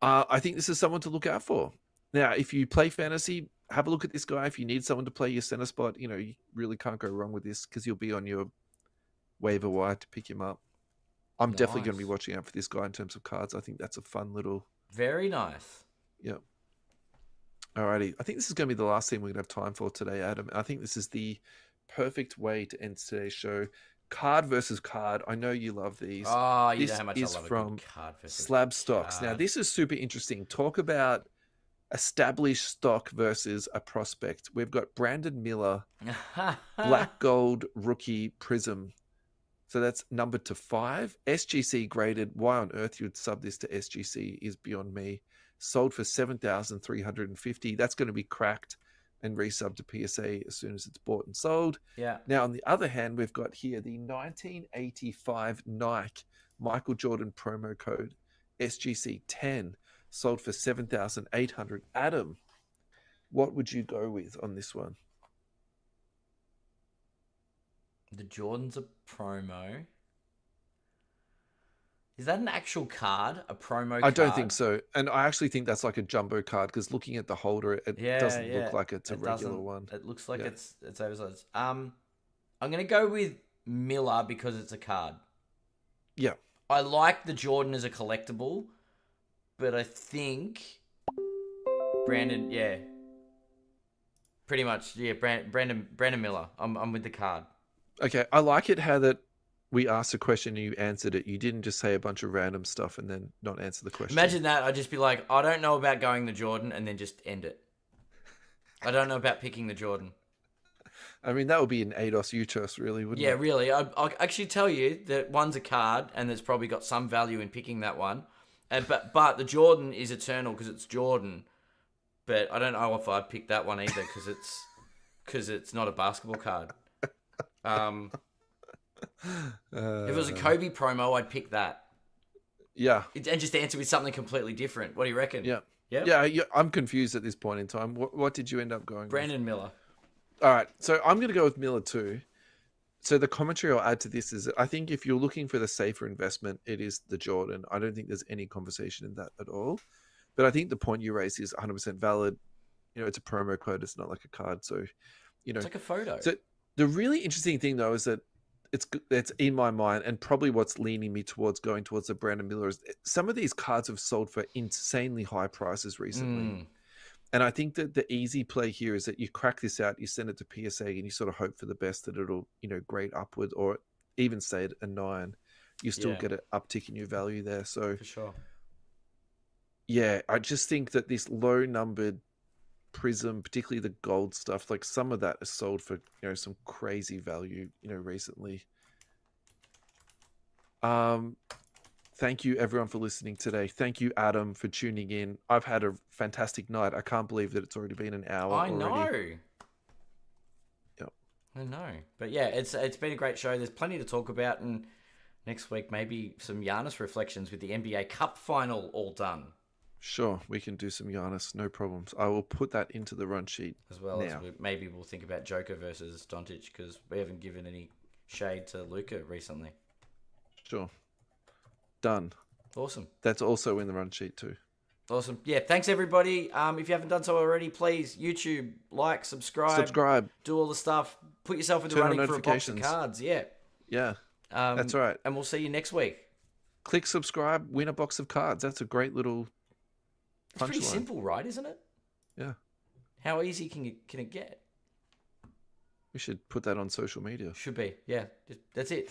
I think this is someone to look out for. Now, if you play fantasy, have a look at this guy. If you need someone to play your center spot, you really can't go wrong with this because you'll be on your waiver wire to pick him up. I'm definitely going to be watching out for this guy in terms of cards. I think that's a fun little... Very nice. Yeah. Alrighty. I think this is going to be the last thing we're going to have time for today, Adam. I think this is the perfect way to end today's show. Card versus card. I know you love these. Oh, you this know how much is I love from a good card versus Slab Stocks. card. Now, this is super interesting. Talk about established stock versus a prospect. We've got Brandon Miller, black gold rookie prism. So that's numbered to 5. SGC graded. Why on earth you would sub this to SGC is beyond me. Sold for $7,350. That's going to be cracked and resubbed to PSA as soon as it's bought and sold. Yeah. Now, on the other hand, we've got here the 1985 Nike Michael Jordan promo code SGC 10. Sold for $7,800. Adam, what would you go with on this one? The Jordan's a promo. Is that an actual card? A promo card? I don't think so. And I actually think that's like a jumbo card because looking at the holder, it doesn't look like it's a regular one. It looks like it's oversized. I'm going to go with Miller because it's a card. Yeah. I like the Jordan as a collectible, but I think Brandon, pretty much, Brandon Miller. I'm with the card. Okay, I like it how that we asked a question and you answered it. You didn't just say a bunch of random stuff and then not answer the question. Imagine that. I'd just be like, I don't know about going the Jordan, and then just end it. I don't know about picking the Jordan. I mean, that would be an ADOS UTOS, really, wouldn't Yeah, it? really. I'll actually tell you that one's a card, and there's probably got some value in picking that one. But the Jordan is eternal because it's Jordan. But I don't know if I'd pick that one either because it's not a basketball card. If it was a Kobe promo, I'd pick that. Yeah. And just answer with something completely different. What do you reckon? Yeah. Yeah. Yeah. I'm confused at this point in time. What did you end up going Brandon Miller. with? All right. So I'm going to go with Miller too. So the commentary I'll add to this is that I think if you're looking for the safer investment, it is the Jordan. I don't think there's any conversation in that at all. But I think the point you raised is 100% valid. You know, it's a promo code. It's not like a card. So, you know. It's like a photo. So the really interesting thing, though, is that it's in my mind, and probably what's leaning me towards going towards the Brandon Miller is some of these cards have sold for insanely high prices recently. And I think that the easy play here is that you crack this out, you send it to PSA, and you sort of hope for the best that it'll, you know, grade upward or even say at a 9. You still get an uptick in your value there. So for sure. Yeah, I just think that this low numbered Prism, particularly the gold stuff, like some of that is sold for, you know, some crazy value, you know, recently. Thank you everyone for listening today. Thank you, Adam, for tuning in. I've had a fantastic night. I can't believe that it's already been an hour. I know. Yep. I know. But yeah, it's been a great show. There's plenty to talk about, and next week maybe some Giannis reflections with the NBA Cup final all done. Sure, we can do some Giannis, no problems. I will put that into the run sheet as well. now. Maybe we'll think about Joker versus Doncic because we haven't given any shade to Luka recently. Sure. Done. Awesome. That's also in the run sheet too. Awesome. Yeah, thanks everybody. If you haven't done so already, please YouTube, like, subscribe, do all the stuff. Put yourself in the running for a box of cards. Yeah. Yeah. That's right. And we'll see you next week. Click subscribe, win a box of cards. That's a great little It's pretty simple, right? Isn't it? Yeah. How easy can it get? We should put that on social media. Should be. Yeah. That's it.